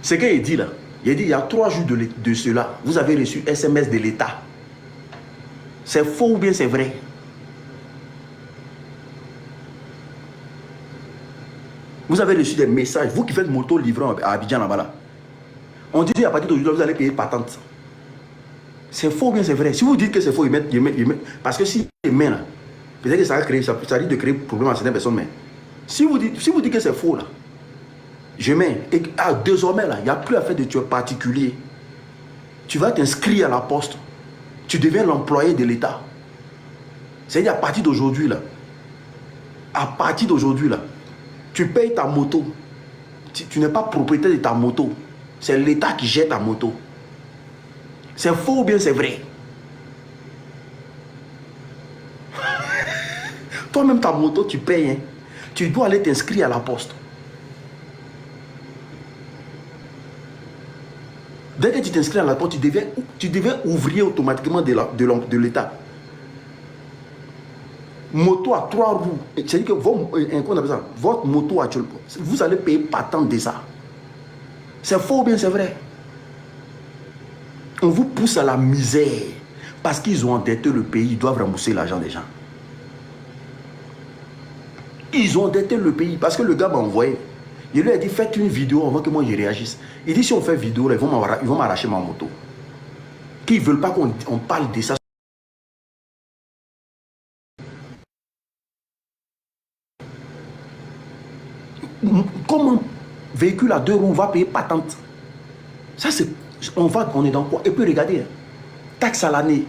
Ce qu'il dit là, il dit il y a 3 jours de cela, vous avez reçu SMS de l'État. C'est faux ou bien c'est vrai? Vous avez reçu des messages, vous qui faites moto livrant à Abidjan là-bas là. On dit à partir d'aujourd'hui, vous allez payer patente. C'est faux ou bien c'est vrai? Si vous dites que c'est faux, ils mettent, parce que si ils mettent là, peut-être que ça risque de créer problème à certaines personnes, mais si vous dites que c'est faux là, je mets, et désormais là, il n'y a plus à faire de tueur particulier. Tu vas t'inscrire à la poste. Tu deviens l'employé de l'État. C'est-à-dire à partir d'aujourd'hui là, tu payes ta moto. Tu n'es pas propriétaire de ta moto. C'est l'État qui gère ta moto. C'est faux ou bien c'est vrai? Toi-même ta moto, tu payes. Hein? Tu dois aller t'inscrire à la poste. Dès que tu t'inscris à la poste, tu deviens ouvrier automatiquement de l'État. Moto à 3 roues. C'est-à-dire que votre moto actuelle, vous allez payer patente de ça. C'est faux ou bien c'est vrai? On vous pousse à la misère. Parce qu'ils ont endetté le pays, ils doivent rembourser l'argent des gens. Ils ont endetté le pays. Parce que le gars m'a envoyé. Il lui a dit, faites une vidéo avant que moi je réagisse. Il dit, si on fait vidéo, là, ils vont m'arracher ma moto. Qu'ils ne veulent pas qu'on parle de ça. Comment véhicule à 2 roues, on va payer patente? Ça, c'est... On est dans quoi? Et puis regardez, taxe à l'année,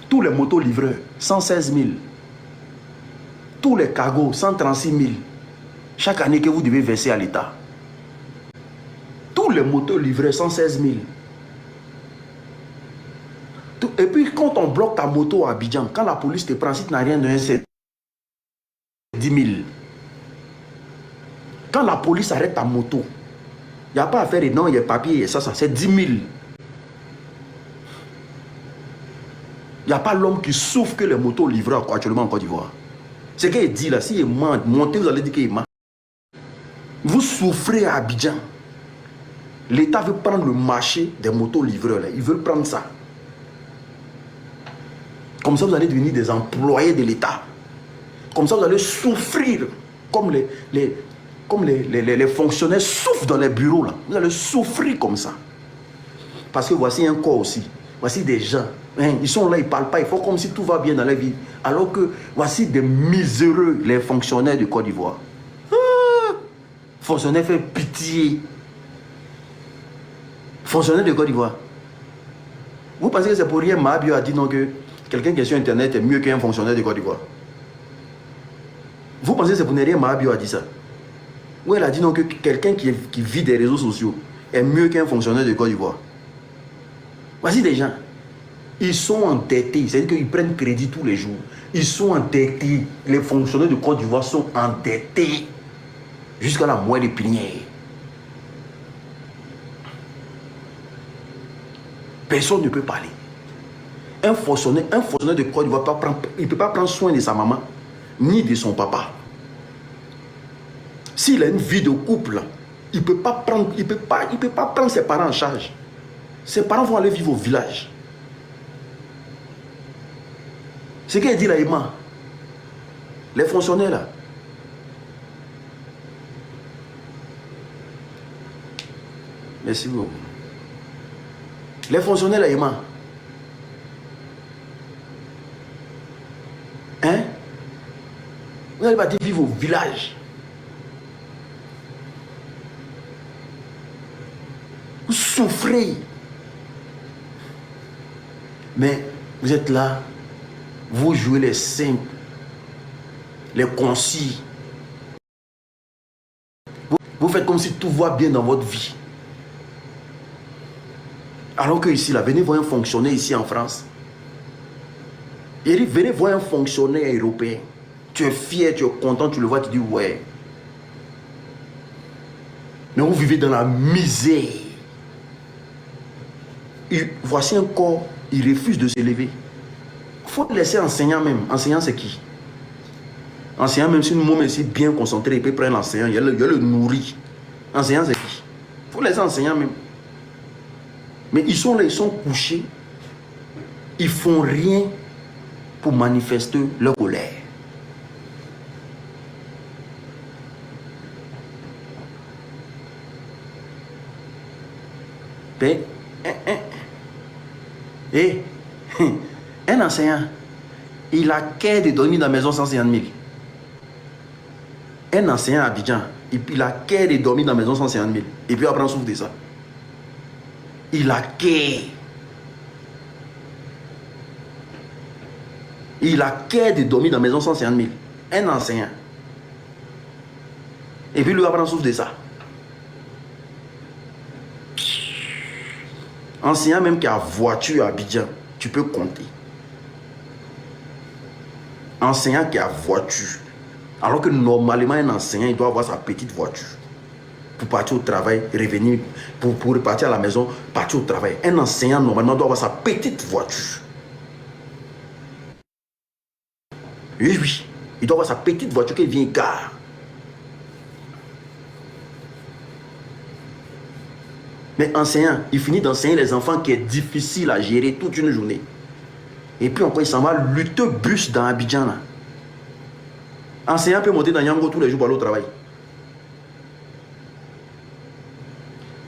tous les motos livreurs, 116 000. tous les cargos, 136 000 chaque année que vous devez verser à l'État. Tous les motos livrés, 116 000. Et puis quand on bloque ta moto à Abidjan, quand la police te prend, si tu n'as rien de c'est 10 000. Quand la police arrête ta moto, il n'y a pas à faire et non, il y a papier et ça, c'est 10 000. Il n'y a pas l'homme qui souffre que les motos livrées actuellement en Côte d'Ivoire. C'est qu'il dit là, s'il est monté, vous allez dire qu'il est mort. Vous souffrez à Abidjan. L'État veut prendre le marché des motos livreurs. Là. Ils veulent prendre ça. Comme ça, vous allez devenir des employés de l'État. Comme ça, vous allez souffrir comme les fonctionnaires souffrent dans les bureaux. Là. Vous allez souffrir comme ça. Parce que voici un corps aussi. Voici des gens. Hein, ils sont là, ils ne parlent pas. Ils font comme si tout va bien dans la vie. Alors que voici des miséreux, les fonctionnaires de Côte d'Ivoire. Fonctionnaire fait pitié. Fonctionnaire de Côte d'Ivoire. Vous pensez que c'est pour rien Mabio a dit non que quelqu'un qui est sur Internet est mieux qu'un fonctionnaire de Côte d'Ivoire? Vous pensez que c'est pour rien Mabio a dit ça? Ou elle a dit non que quelqu'un qui vit des réseaux sociaux est mieux qu'un fonctionnaire de Côte d'Ivoire? Voici des gens. Ils sont endettés. C'est-à-dire qu'ils prennent crédit tous les jours. Ils sont endettés. Les fonctionnaires de Côte d'Ivoire sont endettés. Jusqu'à la moelle épinière. Personne ne peut parler. Un fonctionnaire de Côte d'Ivoire il ne peut pas prendre soin de sa maman, ni de son papa. S'il a une vie de couple, il ne peut pas prendre ses parents en charge. Ses parents vont aller vivre au village. C'est ce qu'elle dit là, Emma. Les fonctionnaires là. Merci beaucoup. Les fonctionnaires là, Emma. Hein? Vous allez partir vivre au village. Vous souffrez. Mais vous êtes là. Vous jouez les simples. Les concis. Vous faites comme si tout va bien dans votre vie. Alors que ici, là, venez voir un fonctionnaire ici en France. Il dit, venez voir un fonctionnaire européen. Tu es fier, tu es content, tu le vois, tu dis ouais. Mais vous vivez dans la misère. Voici un corps, il refuse de se lever. Il faut laisser enseignant même. Enseignant, c'est qui? Enseignant, même si une môme est bien concentré, il peut prendre l'enseignant, il y a le nourri. Enseignant, c'est qui? Il faut laisser enseignant même. Mais ils sont là, ils sont couchés. Ils font rien pour manifester leur colère. Un enseignant, il a qu'à de dormir dans la maison 150 000. Un enseignant à Abidjan, il a qu'à de dormir dans la maison 150 000. Et puis après, on souffre de ça. Il a qu'à. Il a qu'à de dormir dans la maison 150 000. Un enseignant. Et puis lui, après, on souffre de ça. Enseignant même qui a voiture à Abidjan, tu peux compter. Enseignant qui a voiture. Alors que normalement, un enseignant, il doit avoir sa petite voiture. Pour partir au travail, revenir, pour repartir à la maison, partir au travail. Un enseignant, normalement, doit avoir sa petite voiture. Oui, oui. Il doit avoir sa petite voiture qui vient gare. Mais enseignant, il finit d'enseigner les enfants qui est difficile à gérer toute une journée. Et puis encore, il s'en va lutter bus dans Abidjan. Là. Enseignant peut monter dans Yango tous les jours pour aller au travail.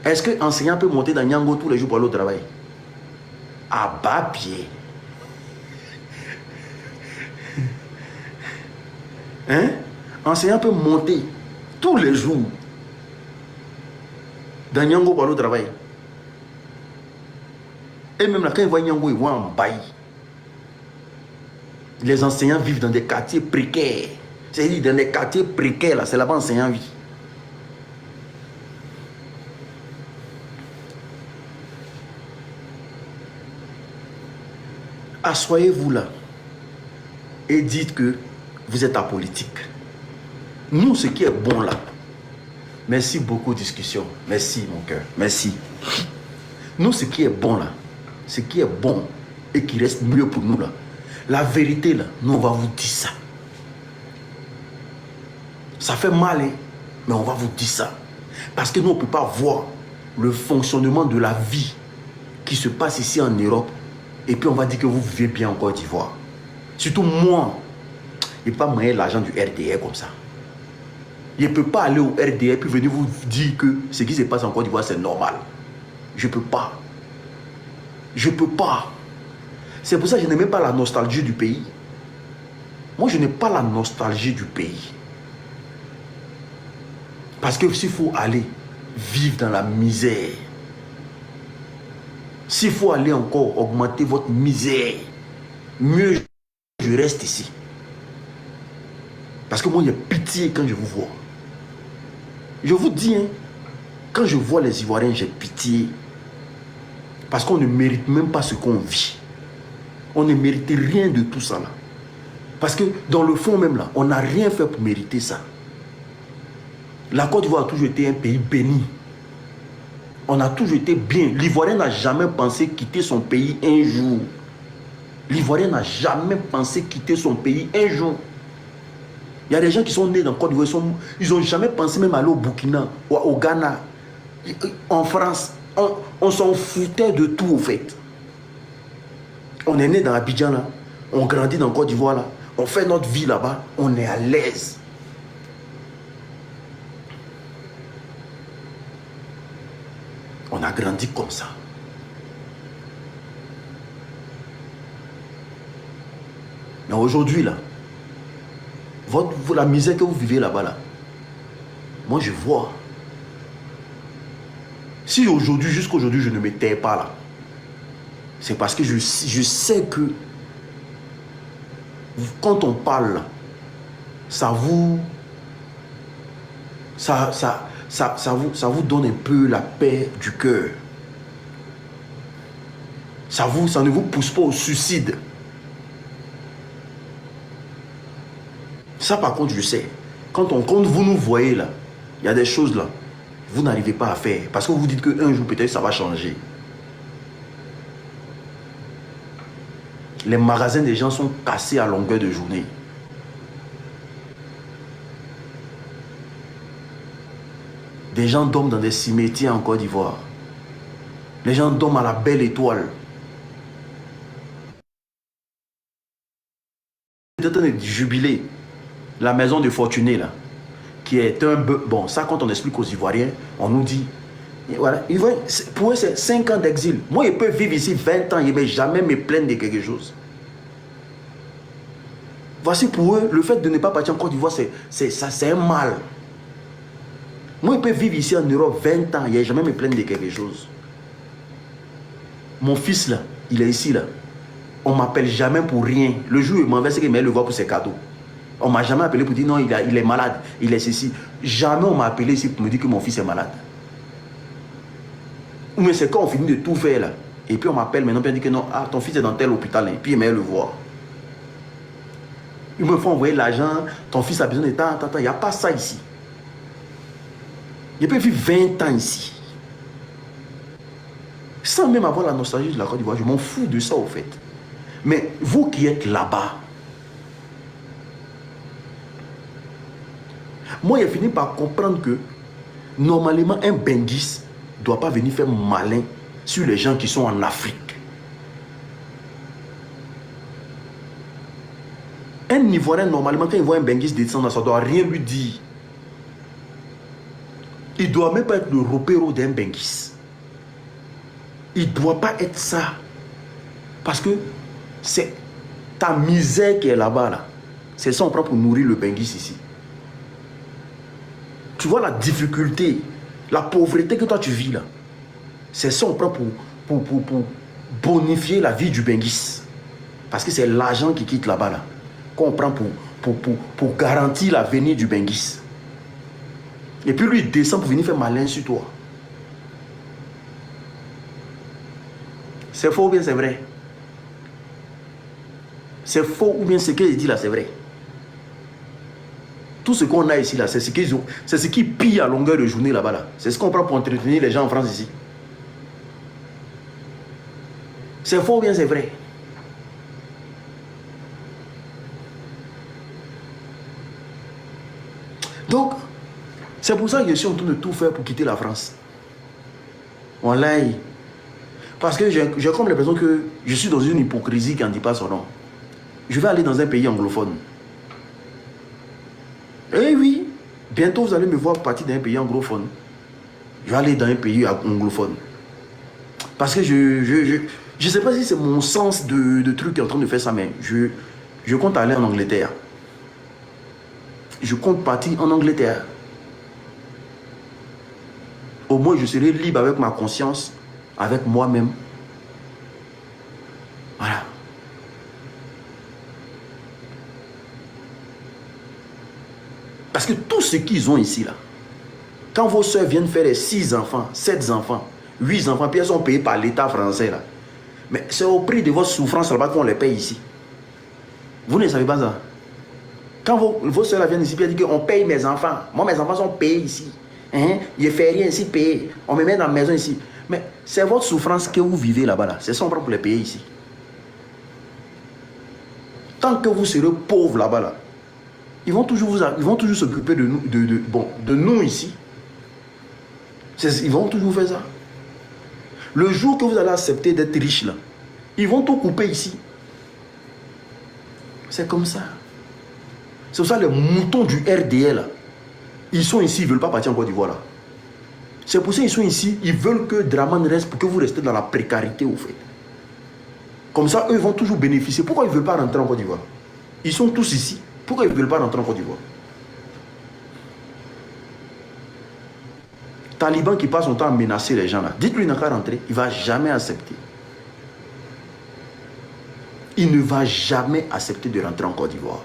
Est-ce que enseignant peut monter dans Yango tous les jours pour aller au travail? À bas pied. Hein? Enseignant peut monter tous les jours dans Nyango pour aller au travail. Et même là, quand ils voient Nyango, ils voient en bail. Les enseignants vivent dans des quartiers précaires. C'est-à-dire dans les quartiers précaires, là, c'est là-bas enseignant vie. Assoyez-vous là et dites que vous êtes apolitique. Nous, ce qui est bon là, merci beaucoup discussion, merci mon cœur, merci. Nous, ce qui est bon là, ce qui est bon et qui reste mieux pour nous là, la vérité là, nous on va vous dire ça. Ça fait mal, hein, mais on va vous dire ça. Parce que nous, on ne peut pas voir le fonctionnement de la vie qui se passe ici en Europe. Et puis on va dire que vous vivez bien en Côte d'Ivoire. Surtout moi, je ne peux pas manier l'argent du RDR comme ça. Je ne peux pas aller au RDR puis venir vous dire que ce qui se passe en Côte d'Ivoire, c'est normal. Je ne peux pas. Je ne peux pas. C'est pour ça que je n'ai même pas la nostalgie du pays. Moi, je n'ai pas la nostalgie du pays. Parce que s'il faut aller vivre dans la misère, s'il faut aller encore augmenter votre misère, mieux je reste ici. Parce que moi, il y a pitié quand je vous vois. Je vous dis, hein, quand je vois les Ivoiriens, j'ai pitié. Parce qu'on ne mérite même pas ce qu'on vit. On ne mérite rien de tout ça là. Parce que dans le fond même là, on n'a rien fait pour mériter ça. La Côte d'Ivoire a toujours été un pays béni. On a toujours été bien. L'Ivoirien n'a jamais pensé quitter son pays un jour. L'Ivoirien n'a jamais pensé quitter son pays un jour. Il y a des gens qui sont nés dans Côte d'Ivoire, ils n'ont jamais pensé même aller au Burkina, au Ghana, en France. On s'en foutait de tout au fait. On est né dans Abidjan là, on grandit dans Côte d'Ivoire là, on fait notre vie là-bas, on est à l'aise. On a grandi comme ça. Mais aujourd'hui là, la misère que vous vivez là-bas là, moi je vois. Si aujourd'hui, jusqu'aujourd'hui, je ne me tais pas là, c'est parce que je sais que quand on parle là, ça vous donne un peu la paix du cœur. Ça ne vous pousse pas au suicide. Ça par contre je sais. Quand vous nous voyez là, il y a des choses là, vous n'arrivez pas à faire. Parce que vous vous dites qu'un jour peut-être ça va changer. Les magasins des gens sont cassés à longueur de journée. Des gens dorment dans des cimetières en Côte d'Ivoire. Les gens dorment à la Belle Étoile. J'étais en train de jubiler la maison de Fortuné là, qui est un... Bon, ça quand on explique aux Ivoiriens, on nous dit, voilà, pour eux c'est 5 ans d'exil. Moi, je peux vivre ici 20 ans, je ne vais jamais me plaindre de quelque chose. Voici pour eux, le fait de ne pas partir en Côte d'Ivoire, c'est un mal. Moi, je peux vivre ici en Europe 20 ans, je ne vais jamais me plaindre de quelque chose. Mon fils là, il est ici là. On ne m'appelle jamais pour rien. Le jour où il m'envoie, c'est qu'il le voit pour ses cadeaux. On ne m'a jamais appelé pour dire non, il est malade, il est ceci. Jamais on m'a appelé ici pour me dire que mon fils est malade. Mais c'est quand on finit de tout faire là. Et puis on m'appelle maintenant pour dire que non, ah, ton fils est dans tel hôpital. Et puis il m'a le voir. Il me faut envoyer l'argent, ton fils a besoin de temps. Il n'y a pas ça ici. Je peux vivre 20 ans ici. Sans même avoir la nostalgie de la Côte d'Ivoire, je m'en fous de ça au fait. Mais vous qui êtes là-bas, moi j'ai fini par comprendre que normalement un benguis ne doit pas venir faire malin sur les gens qui sont en Afrique. Un Ivoirien normalement quand il voit un benguis descendre, ça ne doit rien lui dire. Il ne doit même pas être le repéro d'un benguis. Il ne doit pas être ça. Parce que c'est ta misère qui est là-bas. Là. C'est ça qu'on prend pour nourrir le benguis ici. Tu vois la difficulté, la pauvreté que toi tu vis là. C'est ça qu'on prend pour bonifier la vie du benguis. Parce que c'est l'argent qui quitte là-bas là. Qu'on prend pour garantir l'avenir du Benguis. Et puis lui, il descend pour venir faire malin sur toi. C'est faux ou bien c'est vrai? C'est faux ou bien ce qu'il dit là, c'est vrai? Tout ce qu'on a ici là, c'est ce qu'ils ont, c'est ce qui pille à longueur de journée là-bas là. C'est ce qu'on prend pour entretenir les gens en France ici. C'est faux ou bien c'est vrai? Donc, c'est pour ça que je suis en train de tout faire pour quitter la France. Wallahi. Parce que j'ai comme l'impression que je suis dans une hypocrisie qui n'en dit pas son nom. Je vais aller dans un pays anglophone. Eh oui, bientôt vous allez me voir partir d'un pays anglophone. Je vais aller dans un pays anglophone. Parce que je ne sais pas si c'est mon sens de truc qui est en train de faire ça, mais je compte aller en Angleterre. Je compte partir en Angleterre. Au moins, je serai libre avec ma conscience, avec moi-même. Voilà. Parce que tout ce qu'ils ont ici, là, quand vos soeurs viennent faire les 6 enfants, 7 enfants, 8 enfants, puis elles sont payées par l'État français, là. Mais c'est au prix de votre souffrance là-bas qu'on les paye ici. Vous ne savez pas ça. Quand vos soeurs viennent ici, puis elles disent qu'on paye mes enfants. Moi, mes enfants sont payés ici. Hein? Je ne fais rien ici, payé. On me met dans la maison ici. Mais c'est votre souffrance que vous vivez là-bas. Là. C'est ça, on prend pour les payer ici. Tant que vous serez pauvres là-bas, là, ils vont toujours s'occuper de nous, de nous ici. Ils vont toujours faire ça. Le jour que vous allez accepter d'être riche là, ils vont tout couper ici. C'est comme ça. C'est pour ça les moutons du RDL là, ils sont ici, ils ne veulent pas partir en Côte d'Ivoire là. C'est pour ça qu'ils sont ici, ils veulent que Dramane reste pour que vous restez dans la précarité au fait. Comme ça, eux vont toujours bénéficier. Pourquoi ils ne veulent pas rentrer en Côte d'Ivoire? Ils sont tous ici. Pourquoi ils ne veulent pas rentrer en Côte d'Ivoire? Taliban qui passe son temps à menacer les gens là. Dites-lui qu'il n'a qu'à rentrer. Il ne va jamais accepter. Il ne va jamais accepter de rentrer en Côte d'Ivoire.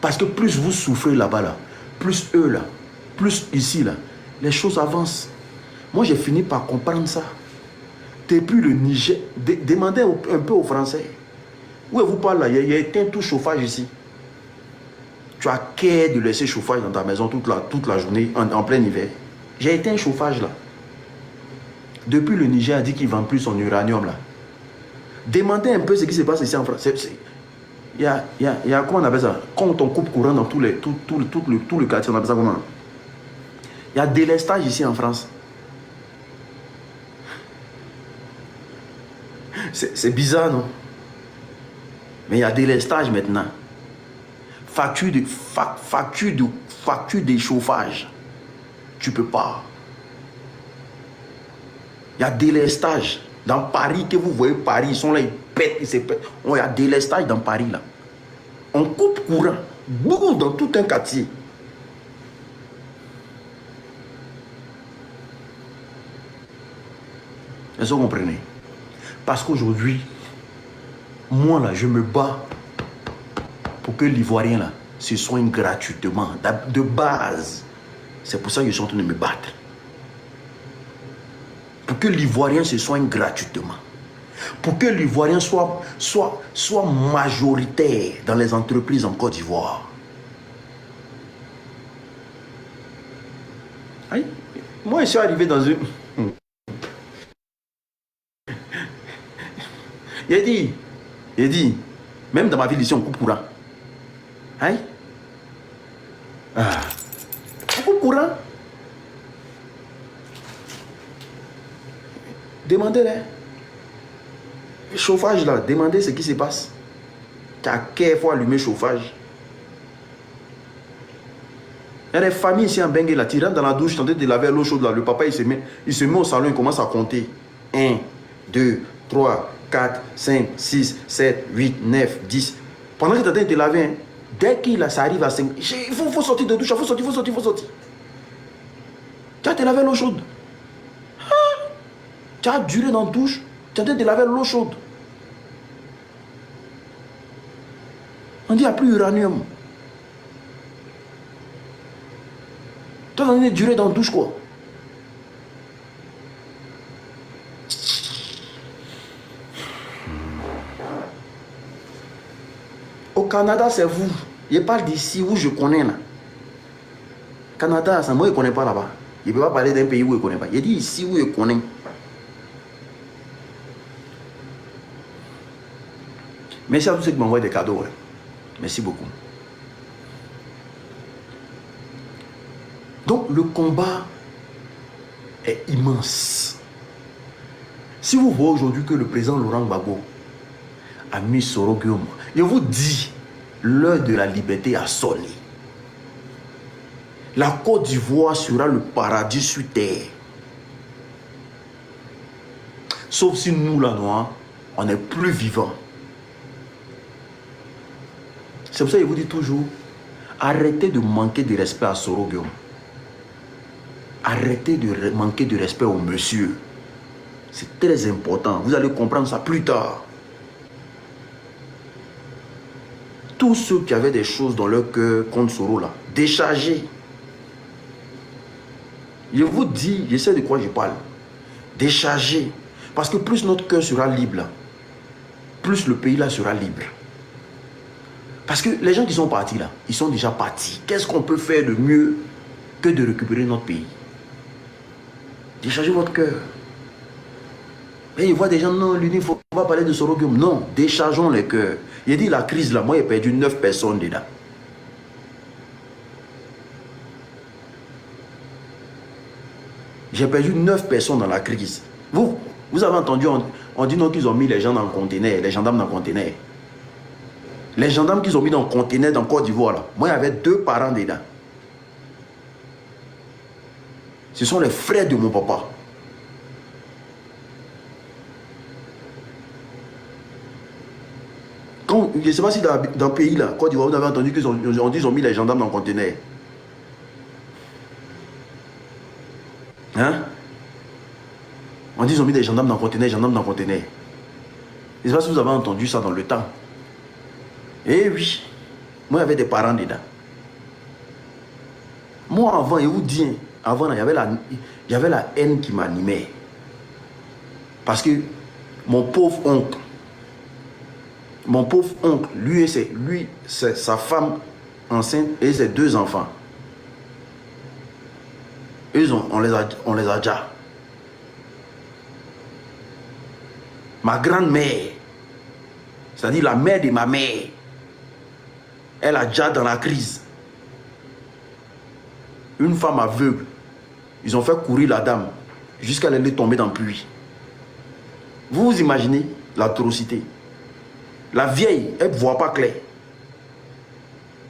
Parce que plus vous souffrez là-bas, là, plus eux là, plus ici là, les choses avancent. Moi j'ai fini par comprendre ça. Depuis le Niger, demandez un peu aux Français. Où vous parlez là, il y a éteint tout chauffage ici. Tu as qu'à de laisser chauffage dans ta maison toute la journée, en plein hiver. J'ai éteint un chauffage là. Depuis le Niger a dit qu'il ne vend plus son uranium là. Demandez un peu ce qui se passe ici en France. Il y a comment on appelle ça? Quand on coupe courant dans tout le quartier, on appelle ça comment? Il y a délestage ici en France. C'est bizarre, non? Mais il y a délestage maintenant. Facture de chauffage. Tu ne peux pas. Il y a délestage. Dans Paris, que vous voyez Paris, ils sont là, ils pètent, ils se pètent. Il y a délestage dans Paris, là. On coupe courant. Beaucoup dans tout un quartier. Est-ce que vous comprenez? Parce qu'aujourd'hui, moi, là, je me bats pour que l'Ivoirien, là, se soigne gratuitement, de base. C'est pour ça que je suis en train de me battre. Pour que l'Ivoirien se soigne gratuitement. Pour que l'Ivoirien soit majoritaire dans les entreprises en Côte d'Ivoire. Moi, je suis arrivé dans une... Il a dit, même dans ma ville ici, on coupe courant. Hein? On coupe courant. Demandez-les. Le chauffage là, demandez ce qui se passe. Tu as qu'à fois allumer le chauffage. Il y a des familles ici en Bengue là, tu rentres dans la douche, tu es en train de laver l'eau chaude là. Le papa il se met au salon, il commence à compter. 1, 2, 3, 4, 5, 6, 7, 8, 9, 10. Pendant que tu es en train de te laver, hein, dès qu'il ça arrive à 5, il faut sortir de douche, il faut sortir. Tu as te laver l'eau chaude. Tu as duré dans la douche, tu es en train de laver l'eau chaude. On dit qu'il n'y a plus d'uranium. Toi, on est duré dans la douche, quoi. Au Canada, c'est vous. Je parle d'ici où je connais, là. Canada, ça, moi, je ne connais pas là-bas. Je ne peux pas parler d'un pays où je ne connais pas. Je dis ici où je connais. Merci à tous ceux qui m'envoient des cadeaux. Ouais. Merci beaucoup. Donc, le combat est immense. Si vous voyez aujourd'hui que le président Laurent Gbagbo a mis Soro Guillaume, je vous dis, l'heure de la liberté a sonné. La Côte d'Ivoire sera le paradis sur terre. Sauf si nous, là, noirs, on n'est plus vivants. C'est pour ça que je vous dis toujours, arrêtez de manquer de respect à Soro Guillaume. Arrêtez de manquer de respect au monsieur. C'est très important. Vous allez comprendre ça plus tard. Tous ceux qui avaient des choses dans leur cœur contre Soro, là, déchargez. Je vous dis, je sais de quoi je parle. Déchargez. Parce que plus notre cœur sera libre, là, plus le pays là sera libre. Parce que les gens qui sont partis là, ils sont déjà partis. Qu'est-ce qu'on peut faire de mieux que de récupérer notre pays? Déchargez votre cœur. Et il voit des gens, non, l'Uni, il ne faut pas parler de Soro Guillaume. Non, déchargeons les cœurs. Il dit la crise là, moi j'ai perdu 9 personnes dedans. J'ai perdu 9 personnes dans la crise. Vous avez entendu, on dit non qu'ils ont mis les gens dans le conteneur, les gendarmes dans le conteneur. Les gendarmes qu'ils ont mis dans le conteneur dans Côte d'Ivoire là, moi il y avait 2 parents dedans. Ce sont les frères de mon papa. Quand, je ne sais pas si dans le pays là, Côte d'Ivoire, vous avez entendu qu'ils ont mis les gendarmes dans le conteneur. Hein? On dit qu'ils ont mis des gendarmes dans le conteneur, gendarmes dans le conteneur. Je ne sais pas si vous avez entendu ça dans le temps. Eh oui, moi il y avait des parents dedans. Moi avant, je vous dis, avant il y avait la haine qui m'animait. Parce que mon pauvre oncle, lui c'est sa femme enceinte et ses 2 enfants. On les a déjà. Ma grand-mère, c'est-à-dire la mère de ma mère, elle a déjà dans la crise. Une femme aveugle. Ils ont fait courir la dame jusqu'à elle est tombée dans le puits. Vous vous imaginez l'atrocité. La vieille, elle ne voit pas clair.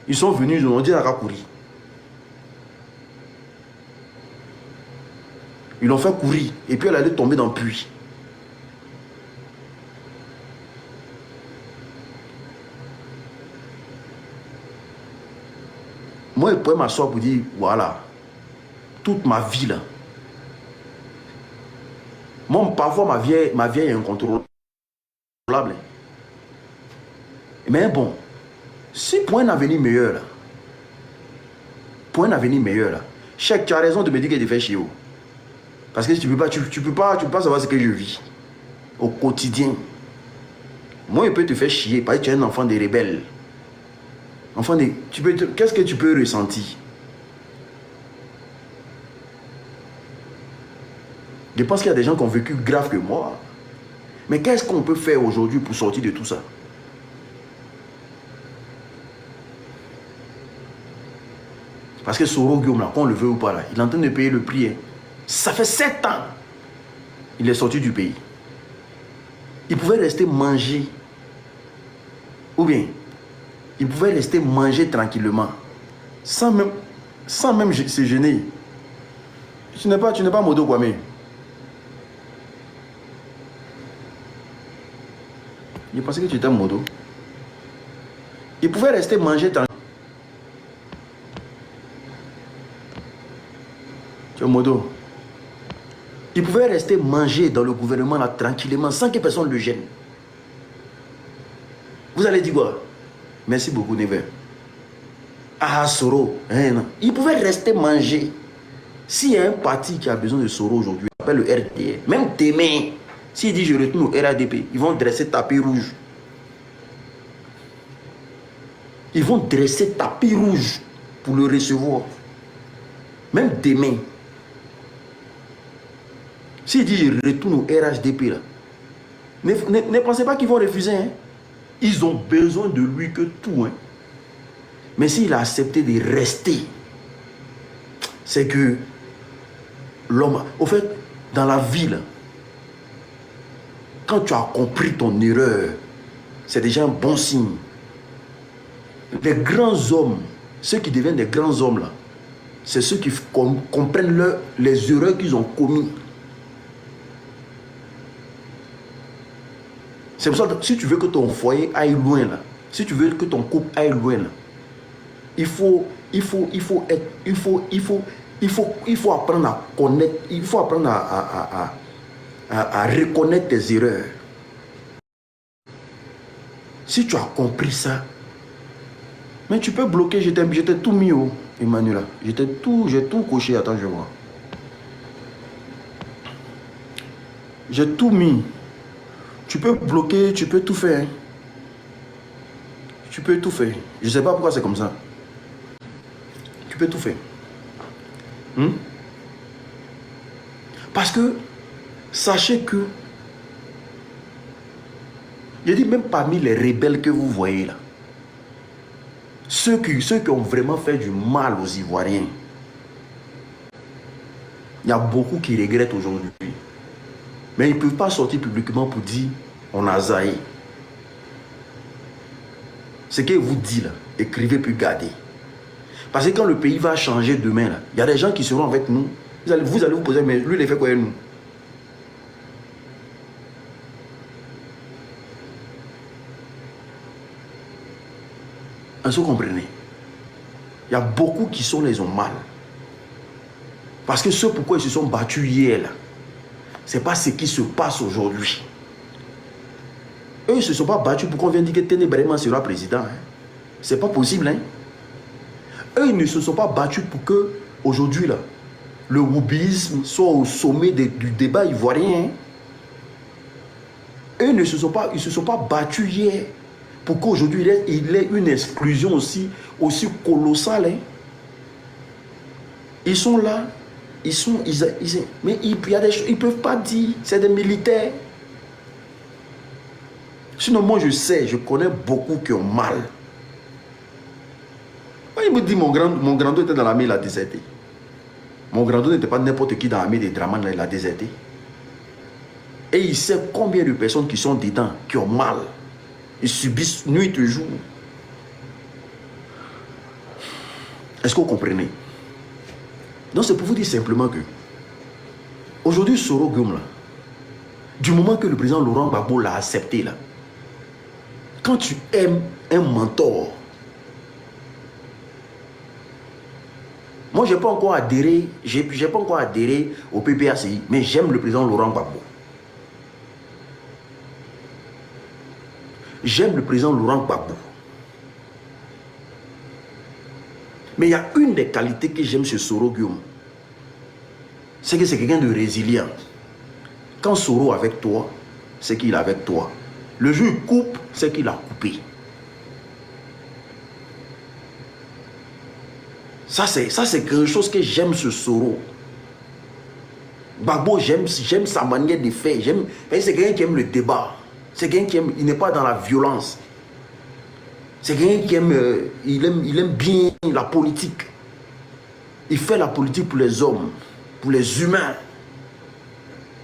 Ils sont venus, ils ont dit qu'elle a courir. Ils l'ont fait courir et puis elle allait tomber dans le puits. Moi, je pourrais m'asseoir pour dire, voilà, toute ma vie là. Moi, parfois, ma vie est incontrôlable. Mais bon, si pour un avenir meilleur là, Cheikh, tu as raison de me dire que tu fais chier. Parce que tu peux pas savoir ce que je vis au quotidien. Moi, je peux te faire chier parce que tu es un enfant de rebelle. Qu'est-ce que tu peux ressentir? Je pense qu'il y a des gens qui ont vécu grave que moi. Mais qu'est-ce qu'on peut faire aujourd'hui pour sortir de tout ça? Parce que Soro Guillaume, là, qu'on le veut ou pas, là, il est en train de payer le prix. Hein. Ça fait 7 ans. Il est sorti du pays. Il pouvait rester manger. Ou bien, il pouvait rester manger tranquillement. Sans même se gêner. Tu n'es pas Modo Kwame. Je pensais que tu étais Modo. Il pouvait rester manger tranquillement. Tu es Modo. Il pouvait rester manger dans le gouvernement là tranquillement sans que personne ne le gêne. Vous allez dire quoi? Merci beaucoup, Never. Ah, Soro. Hein, il pouvait rester manger S'il y a un parti qui a besoin de Soro aujourd'hui, il appelle le RDR. Même demain, s'il dit je retourne au RADP, ils vont dresser tapis rouge. Ils vont dresser tapis rouge pour le recevoir. Même demain. S'il dit je retourne au RHDP là, ne pensez pas qu'ils vont refuser. Hein? Ils ont besoin de lui que tout. Hein? Mais s'il a accepté de rester, c'est que l'homme, au fait, dans la vie, là, quand tu as compris ton erreur, c'est déjà un bon signe. Les grands hommes, ceux qui deviennent des grands hommes, là, c'est ceux qui comprennent les erreurs qu'ils ont commises. C'est pour ça que si tu veux que ton foyer aille loin, là, si tu veux que ton couple aille loin, là, il faut apprendre à connaître, il faut apprendre à reconnaître tes erreurs. Si tu as compris ça, mais tu peux bloquer. J'étais tout mis, oh, Emmanuel. J'ai tout coché. Attends, je vois. J'ai tout mis. Tu peux bloquer, tu peux tout faire. Tu peux tout faire. Je ne sais pas pourquoi c'est comme ça. Tu peux tout faire. Parce que, sachez que, je dis même parmi les rebelles que vous voyez là, ceux qui ont vraiment fait du mal aux Ivoiriens, il y a beaucoup qui regrettent aujourd'hui. Mais ils ne peuvent pas sortir publiquement pour dire on a zaï. Ce que vous dites là, écrivez puis gardez. Parce que quand le pays va changer demain, il y a des gens qui seront avec nous. Vous allez vous poser, mais lui, il fait quoi avec nous? Est-ce que vous comprenez? Il y a beaucoup qui sont les ont mal. Parce que ce pourquoi ils se sont battus hier, là, ce n'est pas ce qui se passe aujourd'hui. Eux, ils ne se sont pas battus pour qu'on vienne dire que Téné Bréman sera président. Hein. Ce n'est pas possible. Hein. Eux, ils ne se sont pas battus pour que, aujourd'hui, là, le wubisme soit au sommet du débat ivoirien. Hein. Eux, ils ne se sont pas battus hier pour qu'aujourd'hui, il ait une exclusion aussi colossale. Hein. Ils sont là. Mais il y a des choses, ils ne peuvent pas dire. C'est des militaires. Sinon, moi, je sais, je connais beaucoup qui ont mal. Il me dit, mon grand était dans l'armée, il a déserté. Mon grand n'était pas n'importe qui dans l'armée des Draman, il a déserté. Et il sait combien de personnes qui sont dedans, qui ont mal. Ils subissent nuit et jour. Est-ce que vous comprenez? Donc c'est pour vous dire simplement que aujourd'hui, Soro Guom, là, du moment que le président Laurent Gbagbo l'a accepté, là, quand tu aimes un mentor, moi je n'ai pas encore adhéré, au PPACI, mais j'aime le président Laurent Gbagbo. J'aime le président Laurent Gbagbo. Mais il y a une des qualités que j'aime chez Soro Guom. C'est que c'est quelqu'un de résilient. Quand Soro est avec toi, c'est qu'il est avec toi. Le jour où il coupe, c'est qu'il a coupé. Ça c'est quelque chose que j'aime ce Soro. Gbagbo, j'aime sa manière de faire. C'est quelqu'un qui aime le débat. C'est quelqu'un qui aime, il n'est pas dans la violence. C'est quelqu'un qui aime, il aime bien la politique. Il fait la politique pour les hommes, pour les humains.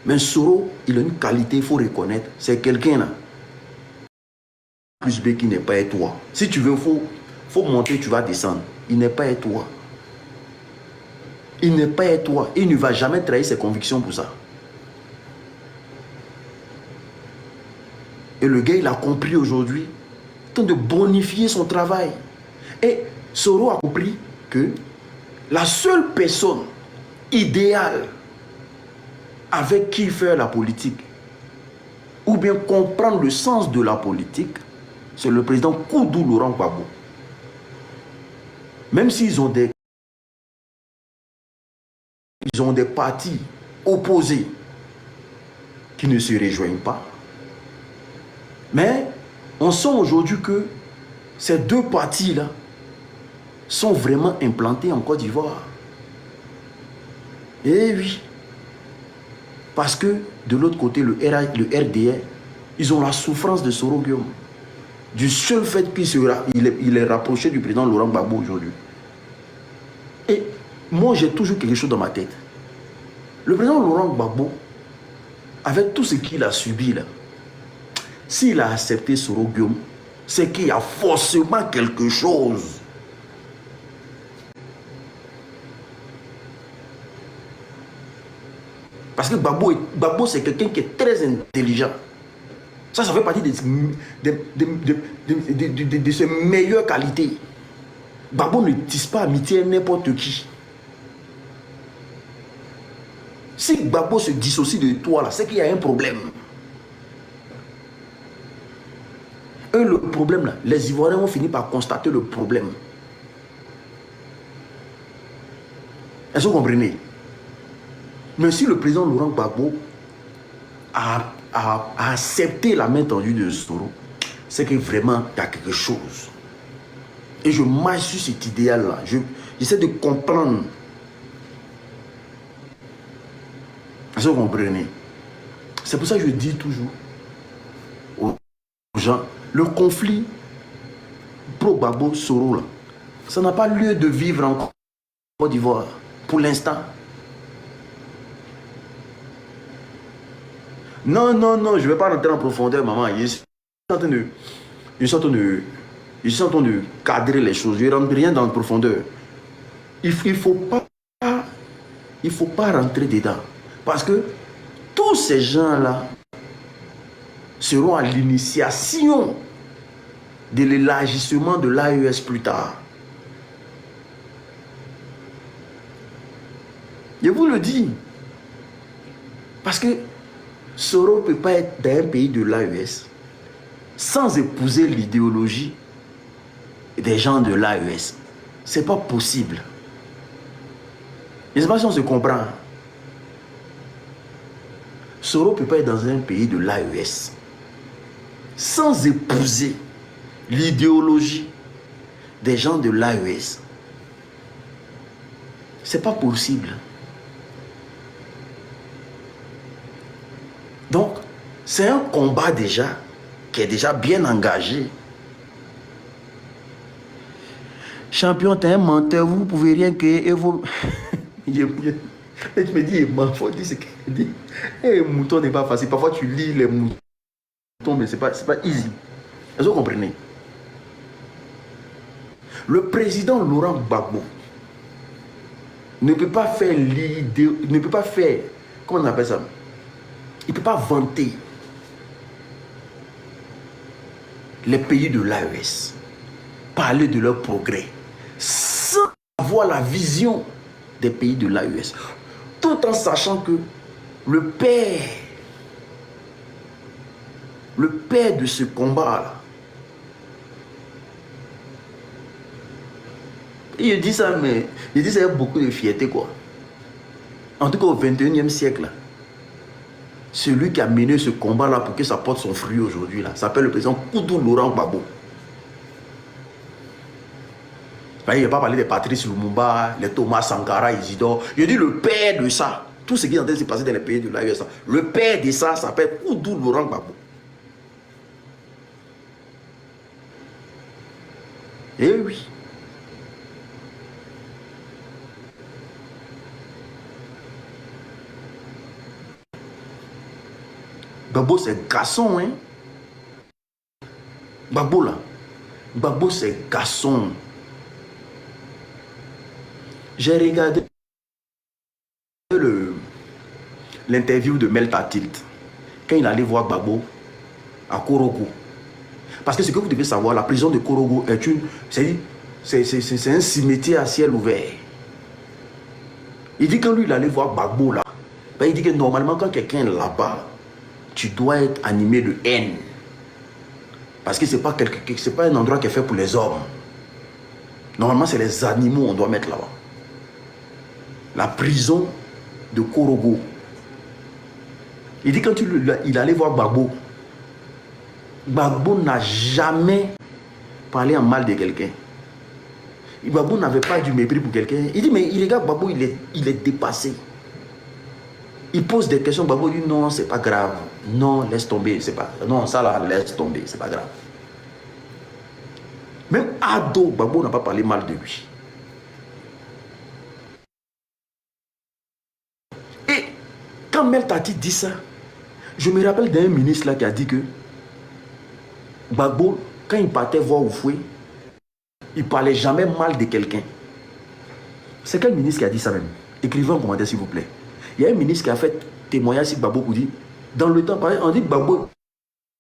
Mais Soro, il a une qualité, il faut reconnaître. C'est quelqu'un là. Plus B qui n'est pas toi. Si tu veux, faut monter, tu vas descendre. Il n'est pas toi. Il n'est pas toi. Il ne va jamais trahir ses convictions pour ça. Et le gars, il a compris aujourd'hui, de bonifier son travail. Et Soro a compris que la seule personne idéale avec qui faire la politique, ou bien comprendre le sens de la politique, c'est le président Koudou Laurent Gbagbo. Même s'ils ont des ont des partis opposés qui ne se rejoignent pas. Mais on sent aujourd'hui que ces deux partis-là sont vraiment implantés en Côte d'Ivoire. Eh oui. Parce que de l'autre côté, le RDR, ils ont la souffrance de Soro Guillaume. Du seul fait qu'il est rapproché du président Laurent Gbagbo aujourd'hui. Et moi, j'ai toujours quelque chose dans ma tête. Le président Laurent Gbagbo, avec tout ce qu'il a subi là, s'il a accepté Soro Guillaume, c'est qu'il y a forcément quelque chose. Parce que Gbagbo c'est quelqu'un qui est très intelligent. Ça fait partie de ses meilleures qualités. Gbagbo ne tisse pas amitié à n'importe qui. Si Gbagbo se dissocie de toi, là, c'est qu'il y a un problème. Et le problème, là, les Ivoiriens vont finir par constater le problème. Est-ce que vous comprenez? Mais si le président Laurent Gbagbo a accepté la main tendue de Soro, c'est que vraiment, il y a quelque chose. Et je marche sur cet idéal-là. J'essaie de comprendre. Est-ce que vous comprenez? C'est pour ça que je dis toujours aux gens, le conflit pro-Gbagbo-Soro, là, ça n'a pas lieu de vivre en Côte d'Ivoire, pour l'instant. Non, non, non, je ne vais pas rentrer en profondeur, maman. Je suis en train de cadrer les choses. Je ne rentre rien dans la profondeur. Il ne faut pas rentrer dedans. Parce que tous ces gens-là seront à l'initiation de l'élargissement de l'AES plus tard. Je vous le dis. Parce que Soro ne peut pas être dans un pays de l'AES sans épouser l'idéologie des gens de l'AES. Ce n'est pas possible. Je ne sais pas si on se comprend. Soro ne peut pas être dans un pays de l'AES sans épouser l'idéologie des gens de l'AES. Ce n'est pas possible. Donc, c'est un combat déjà qui est déjà bien engagé. Champion, t'es un menteur, vous ne pouvez rien créer et vous... Je me dis, il faut dire ce qu'il dit. Et mouton n'est pas facile. Parfois, tu lis les moutons, mais ce n'est pas easy. Est-ce que vous comprenez? Le président Laurent Gbagbo ne peut pas faire l'idée, ne peut pas faire, comment on appelle ça? Il ne peut pas vanter les pays de l'AES, parler de leur progrès, sans avoir la vision des pays de l'AES, tout en sachant que le père de ce combat-là, et je dis ça, mais je dis ça avec beaucoup de fierté, quoi. En tout cas, au 21e siècle, là, celui qui a mené ce combat-là pour que ça porte son fruit aujourd'hui, là, s'appelle le président Koudou Laurent Gbagbo. Il n'a pas parlé de Patrice Lumumba, les Thomas Sankara, Isidore. Je dis le père de ça. Tout ce qui est en train de se passer dans les pays de l'AES, le père de ça s'appelle Koudou Laurent Gbagbo. Eh oui. Gbagbo c'est garçon, hein. Gbagbo là. Gbagbo c'est garçon. J'ai regardé l'interview de Melta Tilt quand il allait voir Gbagbo à Korogo. Parce que ce que vous devez savoir, la prison de Korogo est c'est un cimetière à ciel ouvert. Il dit quand lui il allait voir Gbagbo là, ben il dit que normalement quand quelqu'un est là-bas, tu dois être animé de haine. Parce que ce n'est pas un endroit qui est fait pour les hommes. Normalement, c'est les animaux qu'on doit mettre là-bas. La prison de Korogo. Il dit quand il allait voir Gbagbo, Gbagbo n'a jamais parlé en mal de quelqu'un. Gbagbo n'avait pas du mépris pour quelqu'un. Il dit, mais il regarde Gbagbo, il est dépassé. Il pose des questions, Gbagbo dit, non, c'est pas grave. Non, laisse tomber, c'est pas... Non, ça là, laisse tomber, c'est pas grave. Même ado, Gbagbo n'a pas parlé mal de lui. Et quand Mel Tati dit ça, je me rappelle d'un ministre là qui a dit que Gbagbo, quand il partait voir Oufoué, il ne parlait jamais mal de quelqu'un. C'est quel ministre qui a dit ça même? Écrivez en commentaire s'il vous plaît. Il y a un ministre qui a fait témoignage sur Gbagbo pour dire, dans le temps, on dit que Gbagbo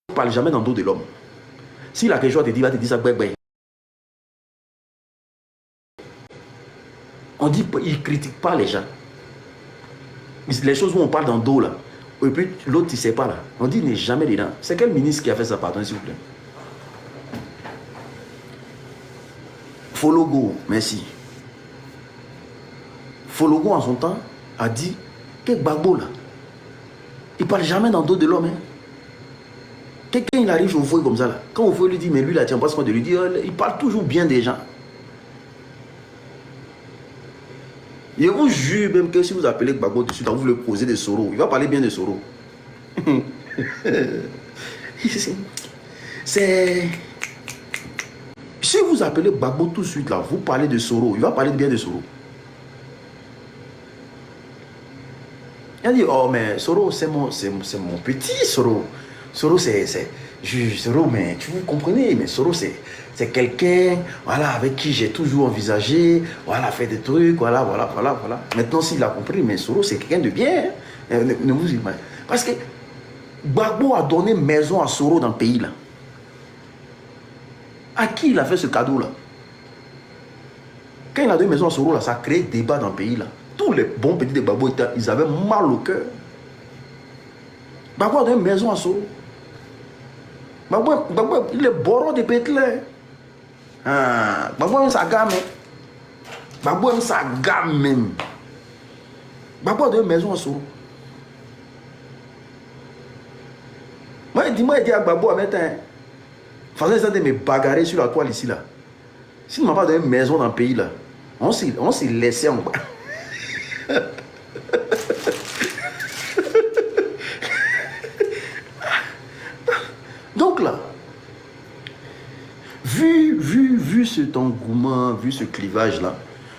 ne parle jamais dans le dos de l'homme. S'il a quelque chose à te dire, il va te dire ça, bébé. On dit qu'il ne critique pas les gens. Les choses où on parle dans le dos là, et puis l'autre il ne sait pas là. On dit il n'est jamais dedans. C'est quel ministre qui a fait ça, pardon s'il vous plaît? Fologo, merci. Fologo en son temps a dit que Gbagbo là, il ne parle jamais dans le dos de l'homme. Hein. Quelqu'un il arrive au fouet comme ça là. Quand au fouet lui dit mais lui là, tiens pas ce qu'on de lui dire, il parle toujours bien des gens. Je vous jure même que si vous appelez Gbagbo dessus, vous le posez de Soro, il va parler bien de Soro. C'est... Si vous appelez Gbagbo tout de suite là, vous parlez de Soro, il va parler bien de Soro. Il dit, oh mais Soro c'est mon petit Soro. Soro c'est... Soro, mais tu vous comprenez, mais Soro c'est quelqu'un, voilà, avec qui j'ai toujours envisagé, voilà, fait des trucs, voilà. Maintenant, s'il a compris, mais Soro, c'est quelqu'un de bien. Hein. Ne vous imaginez. Parce que Gbagbo a donné maison à Soro dans le pays, là. À qui il a fait ce cadeau-là? Quand il a donné maison à Soro, là, ça a créé débat dans le pays, là. Tous les bons petits de Gbagbo, ils avaient mal au cœur. Gbagbo a donné maison à Soro. Gbagbo, il est bourreau de pétler. Gbagbo aime sa gamme. Gbagbo aime sa gamme même. Gbagbo a donné maison à Soro. Moi, il dit à Gbagbo à mettre un... Faisant de me bagarrer sur la toile ici là. S'il ne m'a pas donné maison dans le pays là, on s'est laissé en bas. Donc là, vu cet engouement, vu ce clivage là,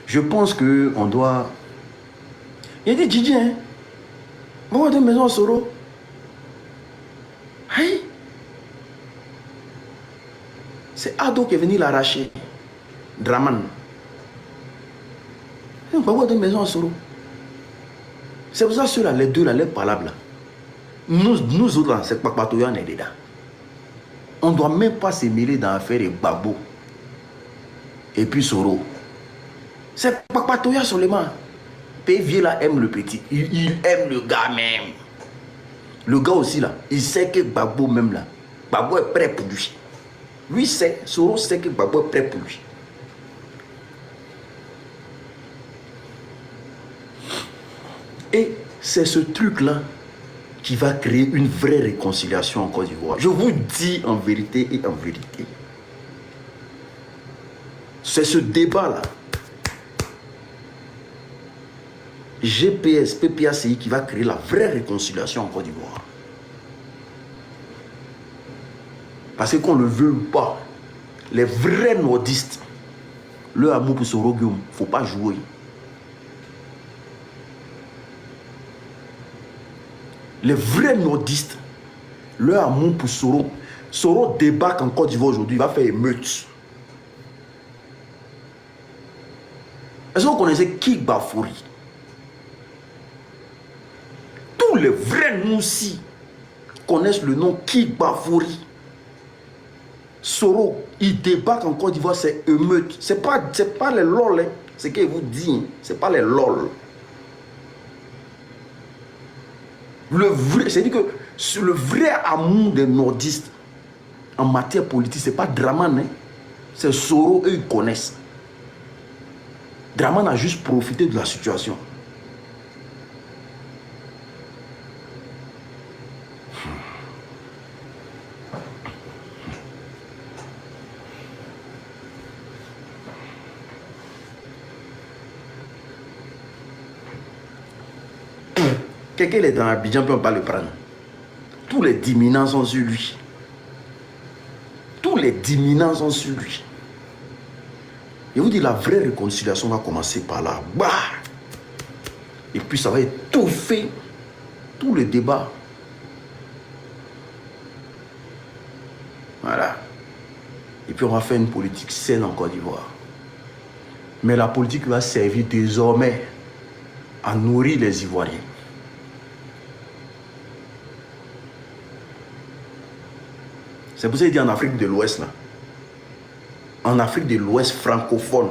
je pense que on doit... Il a dit Djidji, hein, on va donner maison à Soro. Hey. C'est Ado qui est venu l'arracher. Draman. On va donner maison à Soro. C'est pour ça que là, les deux là, les palables là. Nous autres là, c'est pas Patoya, on est dedans. On ne doit même pas se mêler dans l'affaire de Gbagbo et puis Soro. C'est pas Patoya seulement. Pévier là aime le petit. Il aime le gars même. Le gars aussi là, il sait que Gbagbo même là, Gbagbo est prêt pour lui. Lui sait, Soro sait que Gbagbo est prêt pour lui. Et c'est ce truc là qui va créer une vraie réconciliation en Côte d'Ivoire. Je vous dis en vérité et en vérité. C'est ce débat-là. GPS, PPACI qui va créer la vraie réconciliation en Côte d'Ivoire. Parce qu'on ne le veut pas. Les vrais nordistes, le amour pour Soro Guillaume, il ne faut pas jouer. Les vrais nordistes, leur amour pour Soro. Soro débarque en Côte d'Ivoire aujourd'hui, il va faire émeute. Est-ce que vous connaissez qui Bafouri? Tous les vrais Noussi connaissent le nom qui Bafouri. Soro, il débarque en Côte d'Ivoire, c'est émeute. C'est pas les lol, hein. C'est ce qu'il vous dit, c'est pas les lol. Le vrai, c'est-à-dire que le vrai amour des nordistes en matière politique, c'est pas Draman, hein. C'est Soro, eux ils connaissent. Draman a juste profité de la situation. Quelqu'un est dans Abidjan, peut pas le prendre. Tous les dominants sont sur lui. Tous les dominants sont sur lui. Et vous dites, la vraie réconciliation va commencer par là. Bah! Et puis ça va étouffer tout le débat. Voilà. Et puis on va faire une politique saine en Côte d'Ivoire. Mais la politique va servir désormais à nourrir les Ivoiriens. C'est pour ça qu'il dit en Afrique de l'Ouest, là. En Afrique de l'Ouest francophone,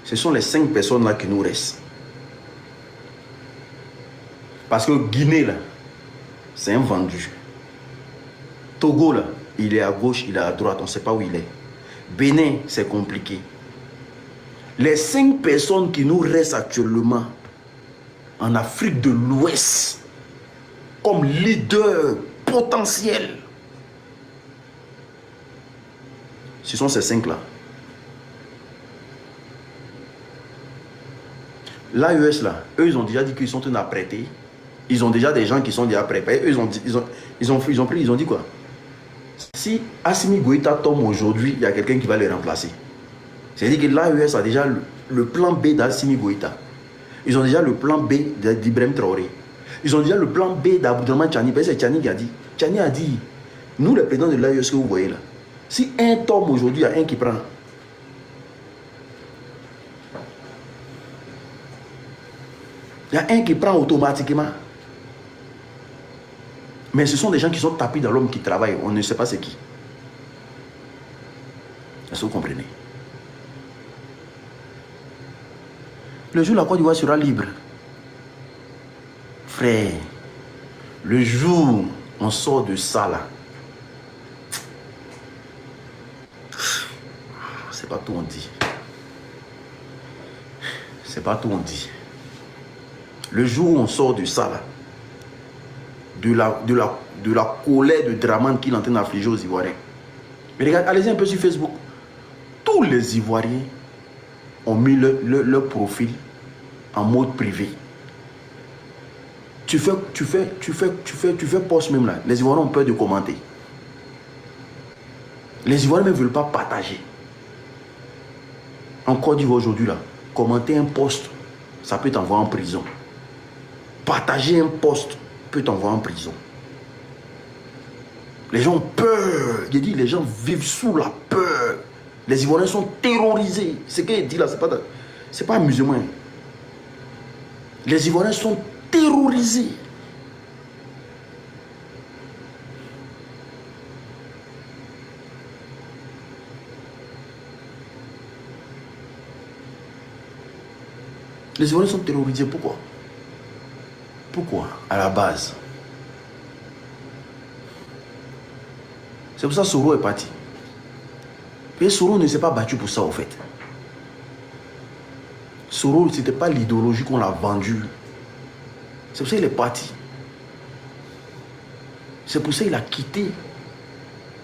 ce sont les 5 personnes là qui nous restent. Parce que Guinée, là, c'est un vendu. Togo, là, il est à gauche, il est à droite, on ne sait pas où il est. Bénin, c'est compliqué. Les 5 personnes qui nous restent actuellement en Afrique de l'Ouest, comme leader potentiel, ce sont ces 5-là. L'AES, là, eux, ils ont déjà dit qu'ils sont en train d'apprêter. Ils ont déjà des gens qui sont déjà préparés. Eux, ils ont dit quoi? Si Assimi Goïta tombe aujourd'hui, il y a quelqu'un qui va les remplacer. C'est-à-dire que l'AES a déjà le plan B d'Assimi Goïta. Ils ont déjà le plan B d'Ibrahim Traoré. Ils ont déjà le plan B d'Abdourahmane Tchani. C'est Tchani qui a dit. Tchani a dit, nous les présidents de l'AES que vous voyez là, si un tombe aujourd'hui, il y a un qui prend. Il y a un qui prend automatiquement. Mais ce sont des gens qui sont tapis dans l'homme qui travaille. On ne sait pas c'est qui. Est-ce que vous comprenez? Le jour où la Côte d'Ivoire sera libre, frère, le jour où on sort de ça là, c'est pas tout on dit. C'est pas tout on dit. Le jour où on sort de ça là, de la colère de Dramane qu'il est en train d'affliger aux Ivoiriens. Mais regardez, allez-y un peu sur Facebook. Tous les Ivoiriens ont mis leur profil en mode privé. Tu fais post même là. Les Ivoiriens ont peur de commenter. Les Ivoiriens ne veulent pas partager. En Côte d'Ivoire aujourd'hui là, commenter un post, ça peut t'envoyer en prison. Partager un post peut t'envoyer en prison. Les gens ont peur. J'ai dit, les gens vivent sous la peur. Les Ivoiriens sont terrorisés. Ce qu'il dit là, c'est pas amusement. Les Ivoiriens sont terrorisés. Les Ivoiriens sont terrorisés. Pourquoi? Pourquoi? À la base. C'est pour ça que Soro est parti. Et Soro ne s'est pas battu pour ça, au fait. Soro, ce n'était pas l'idéologie qu'on l'a vendue. C'est pour ça qu'il est parti. C'est pour ça qu'il a quitté.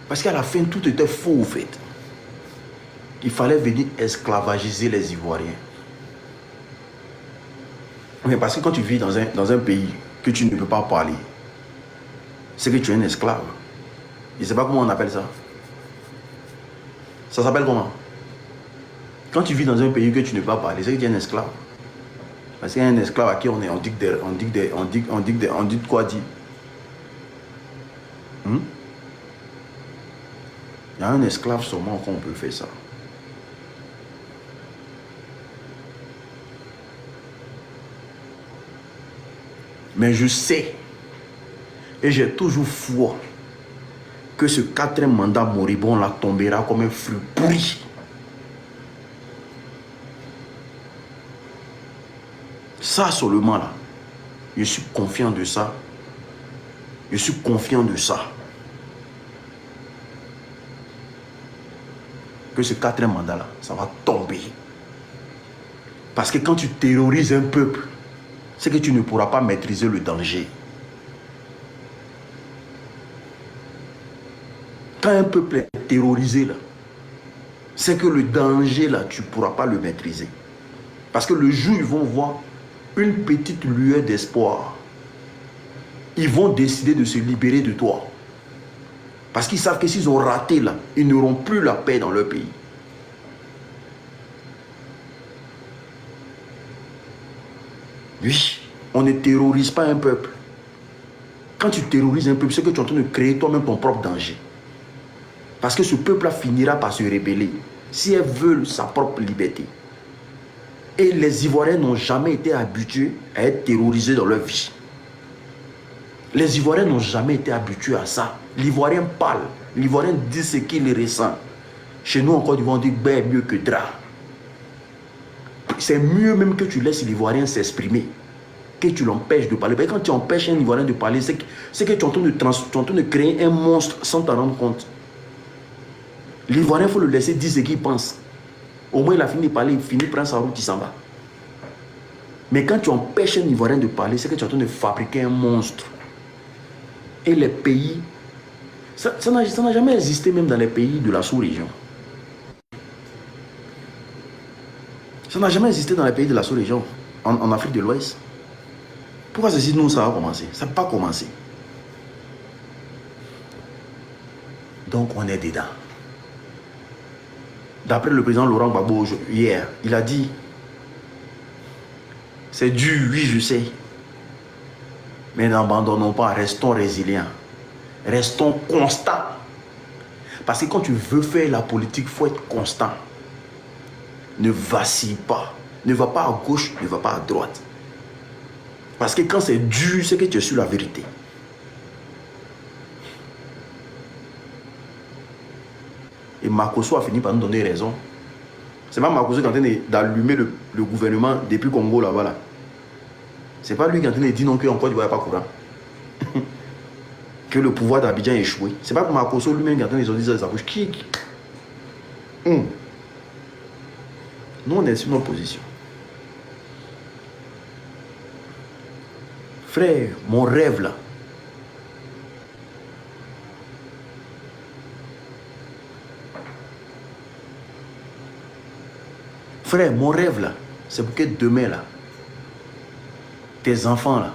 Parce qu'à la fin, tout était faux, au fait. Il fallait venir esclavagiser les Ivoiriens. Mais parce que quand tu vis dans un pays que tu ne peux pas parler, c'est que tu es un esclave. Je ne sais pas comment on appelle ça. Ça s'appelle comment? Quand tu vis dans un pays que tu ne peux pas parler, c'est que tu es un esclave. Parce qu'il y a un esclave à qui on dit quoi dire? Il y a un esclave seulement qu'on peut faire ça. Mais je sais, et j'ai toujours foi, que ce 4e mandat moribond là tombera comme un fruit pourri. Ça seulement là, je suis confiant de ça. Je suis confiant de ça. Que ce 4e mandat là, ça va tomber. Parce que quand tu terrorises un peuple, c'est que tu ne pourras pas maîtriser le danger. Quand un peuple est terrorisé là, c'est que le danger là, tu ne pourras pas le maîtriser. Parce que le jour où ils vont voir une petite lueur d'espoir, ils vont décider de se libérer de toi. Parce qu'ils savent que s'ils ont raté là, ils n'auront plus la paix dans leur pays. Oui, on ne terrorise pas un peuple. Quand tu terrorises un peuple, c'est que tu es en train de créer toi-même ton propre danger. Parce que ce peuple-là finira par se rebeller si elles veulent sa propre liberté. Et les Ivoiriens n'ont jamais été habitués à être terrorisés dans leur vie. Les Ivoiriens n'ont jamais été habitués à ça. L'Ivoirien parle. L'Ivoirien dit ce qu'il ressent. Chez nous, en Côte d'Ivoire, on dit ben mieux que drap. C'est mieux même que tu laisses l'Ivoirien s'exprimer, que tu l'empêches de parler. Parce que quand tu empêches un Ivoirien de parler, c'est que tu es en train de créer un monstre sans t'en rendre compte. L'Ivoirien, il faut le laisser dire ce qu'il pense. Au moins, il a fini de parler, il finit, prend sa route, il s'en va. Mais quand tu empêches un Ivoirien de parler, c'est que tu es en train de fabriquer un monstre. Et les pays, ça n'a jamais existé même dans les pays de la sous-région. Ça n'a jamais existé dans les pays de la sous-région, en Afrique de l'Ouest. Pourquoi ceci, nous, ça va commencer? Ça n'a pas commencé. Donc, on est dedans. D'après le président Laurent Gbagbo hier, il a dit, c'est dur, oui, je sais. Mais n'abandonnons pas, restons résilients. Restons constants. Parce que quand tu veux faire la politique, il faut être constant. Ne vacille pas. Ne va pas à gauche, ne va pas à droite. Parce que quand c'est dur, c'est que tu es sur la vérité. Et Makosso a fini par nous donner raison. C'est pas Makosso qui est en train d'allumer le gouvernement depuis Congo là-bas. Là. C'est pas lui qui est en train de dire non qu'en Côte d'Ivoire il n'y a pas courant. Que le pouvoir d'Abidjan a échoué. C'est pas Makosso lui-même qui est en train de dire ça de sa bouche. Qui Nous, on est sur notre position. Frère, mon rêve là, frère, mon rêve là, c'est pour que demain là, tes enfants là,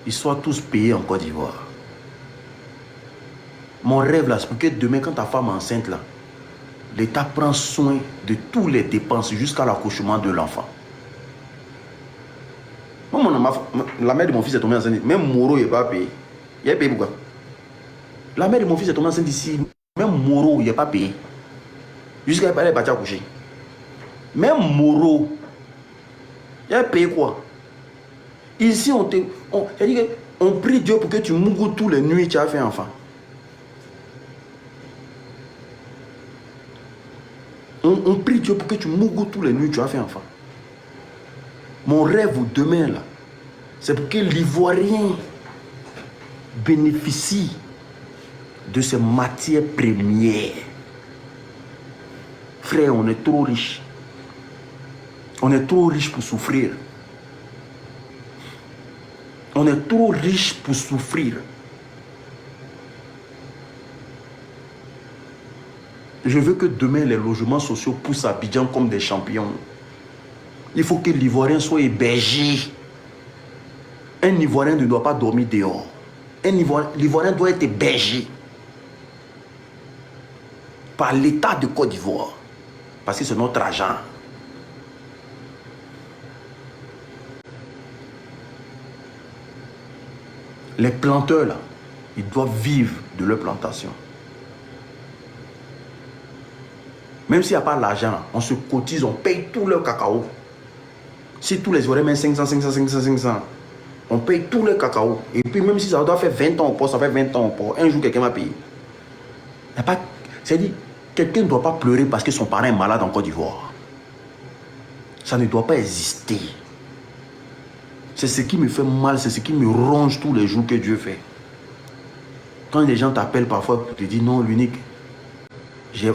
ils soient tous payés en Côte d'Ivoire. Mon rêve là, c'est pour que demain, quand ta femme est enceinte là, l'État prend soin de toutes les dépenses jusqu'à l'accouchement de l'enfant. La mère de mon fils est tombée enceinte, même Moro n'est pas payé. Il est payé pourquoi? La mère de mon fils est tombée enceinte ici, même Moro n'est pas payé. Jusqu'à elle est partie accoucher. Même Moro, il a payé quoi? Ici, on prie Dieu pour que tu mourres tous les nuits, tu as fait enfant. On prie Dieu pour que tu mourres tous les nuits, tu as fait enfant. Mon rêve demain, là, c'est pour que l'Ivoirien bénéficie de ces matières premières. Frère, on est trop riche. On est trop riche pour souffrir. On est trop riche pour souffrir. Je veux que demain, les logements sociaux poussent à Abidjan comme des champions. Il faut que l'Ivoirien soit hébergé. Un Ivoirien ne doit pas dormir dehors. L'Ivoirien doit être hébergé par l'État de Côte d'Ivoire. Parce que c'est notre argent. Les planteurs, là, ils doivent vivre de leur plantation. Même s'il n'y a pas l'argent, on se cotise, on paye tout leur cacao. Si tous les Ivoiriens mettent 500, on paye tout leur cacao. Et puis même si ça doit faire 20 ans au port, ça fait 20 ans au port. Un jour, quelqu'un va payer. C'est-à-dire, quelqu'un ne doit pas pleurer parce que son parent est malade en Côte d'Ivoire. Ça ne doit pas exister. C'est ce qui me fait mal, c'est ce qui me ronge tous les jours que Dieu fait. Quand les gens t'appellent parfois pour te dire non, l'unique,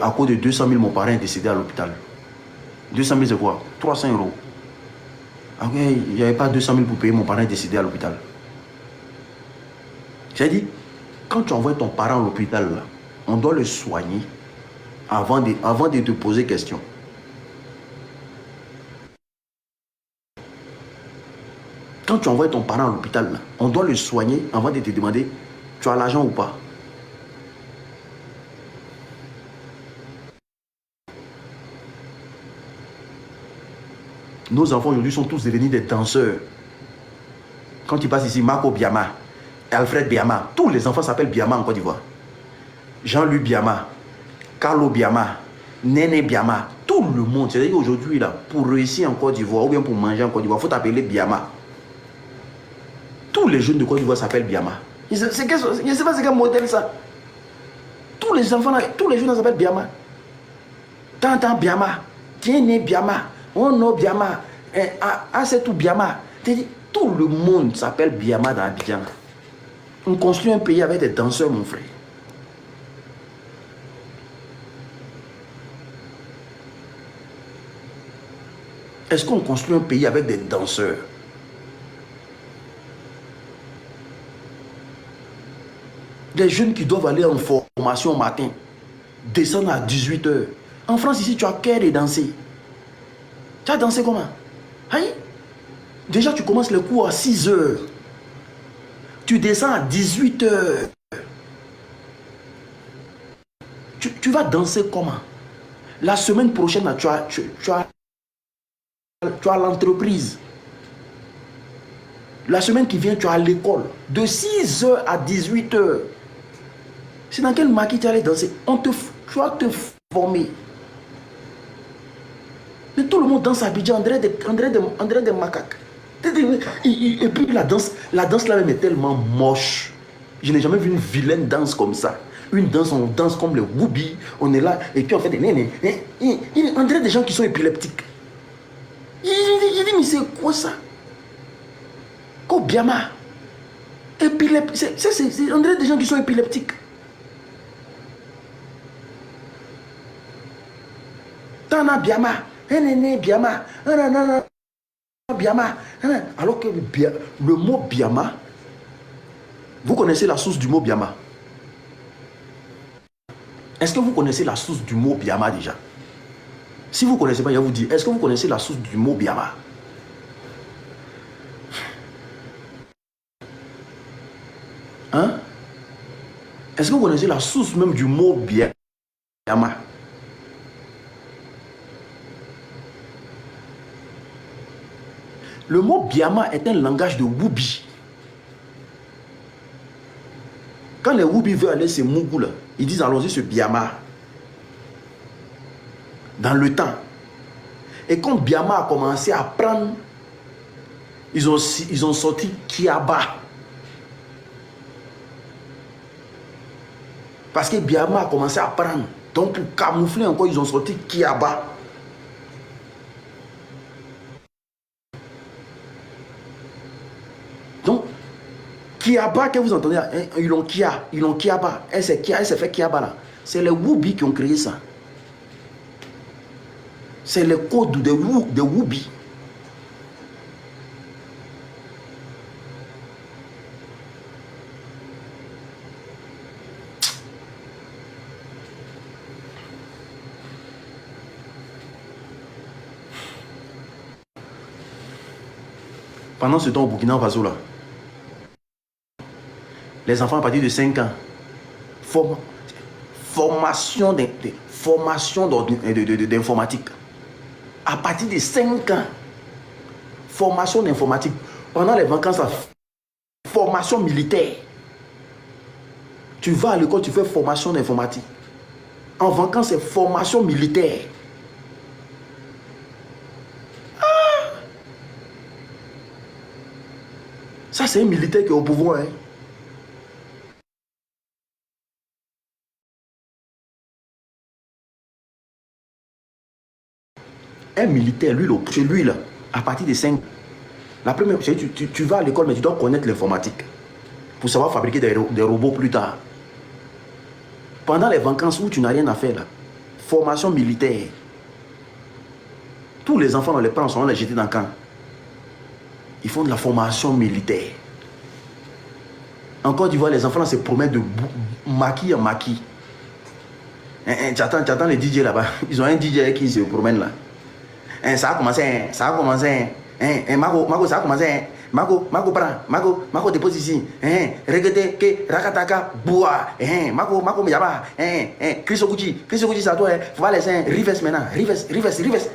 à cause de 200 000, mon parent est décédé à l'hôpital. 200 000 c'est quoi? 300 €. Ah ouais, il n'y avait pas 200 000 pour payer, mon parent est décédé à l'hôpital. J'ai dit, quand tu envoies ton parent à l'hôpital, on doit le soigner avant de te poser question. Quand tu envoies ton parent à l'hôpital, on doit le soigner avant de te demander, tu as l'argent ou pas. Nos enfants aujourd'hui sont tous devenus des danseurs. Quand tu passes ici, Marco Biama, Alfred Biama, tous les enfants s'appellent Biama en Côte d'Ivoire. Jean-Louis Biama, Carlo Biama, Néné Biama, tout le monde. C'est-à-dire qu'aujourd'hui, pour réussir en Côte d'Ivoire ou bien pour manger en Côte d'Ivoire, il faut t'appeler Biama. Tous les jeunes de Côte d'Ivoire s'appellent Biama. Je ne sais pas c'est quel modèle ça. Tous les enfants, tous les jeunes s'appellent Biama. Tantan Biama, Tienné Biama, Ono Biama, c'est tout Biama. Tout le monde s'appelle Biama dans Abidjan. On construit un pays avec des danseurs, mon frère. Est-ce qu'on construit un pays avec des danseurs? Des jeunes qui doivent aller en formation au matin, descendre à 18 h. En France, ici, tu as cœur de danser. Tu as dansé comment? Hein? Déjà, tu commences le cours à 6 h. Tu descends à 18 h. Tu vas danser comment? La semaine prochaine, tu as l'entreprise. La semaine qui vient, tu as l'école. De 6 h à 18 h. C'est dans quel maquis tu allais danser? Tu vas te former. Mais tout le monde danse à Abidjan, André de Macaque. Et puis la danse là-même est tellement moche. Je n'ai jamais vu une vilaine danse comme ça. Une danse, on danse comme les Woubi. On est là et puis on fait des nénés. On dirait des gens qui sont épileptiques. Il dit, mais c'est quoi ça? Kobiama. On dirait des gens qui sont épileptiques. Tana Biama. Biama. Biama. Alors que le mot Biama, vous connaissez la source du mot Biama? Est-ce que vous connaissez la source du mot Biama déjà? Si vous ne connaissez pas, je vais vous dire, est-ce que vous connaissez la source du mot Biama? Hein? Est-ce que vous connaissez la source même du mot Biama? Le mot Biama est un langage de Woubi. Quand les Woubi veulent aller se Mougou là, ils disent allons-y ce Biama. Dans le temps. Et quand Biama a commencé à prendre, ils ont sorti Kiaba. Parce que Biama a commencé à prendre. Donc pour camoufler encore, ils ont sorti Kiaba. Donc, Kiaba que vous entendez, ils ont Kiaba. Elle s'est fait Kiaba là. C'est les Woubi qui ont créé ça. C'est le code de Woubi. Pendant ce temps au Burkina Faso là, les enfants à partir de 5 ans, formation d'informatique. À partir de 5 ans, formation d'informatique. Pendant les vacances, formation militaire. Tu vas à l'école, tu fais formation d'informatique. En vacances, c'est formation militaire. Ça, c'est un militaire qui est au pouvoir. Hein. Un militaire, chez lui, là, à partir de 5 ans, la première, tu vas à l'école, mais tu dois connaître l'informatique pour savoir fabriquer des robots plus tard. Pendant les vacances où tu n'as rien à faire, là, formation militaire. Tous les enfants, on les prend, on les jette dans le camp. Ils font de la formation militaire. En Côte d'Ivoire, les enfants là, se promènent de maquis en maquis. Tu attends les DJ là-bas. Ils ont un DJ qui se promène là. Ça a commencé. Marco, ça a commencé. Mago prend, Mago dépose ici. Regardez que Rakataka bois. Mago Yaba. Chrisokuchi, ça toi. Voilà les seins. Reverse maintenant. Reverse.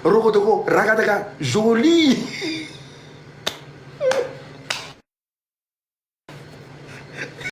Rokotoko, Rakataka, joli.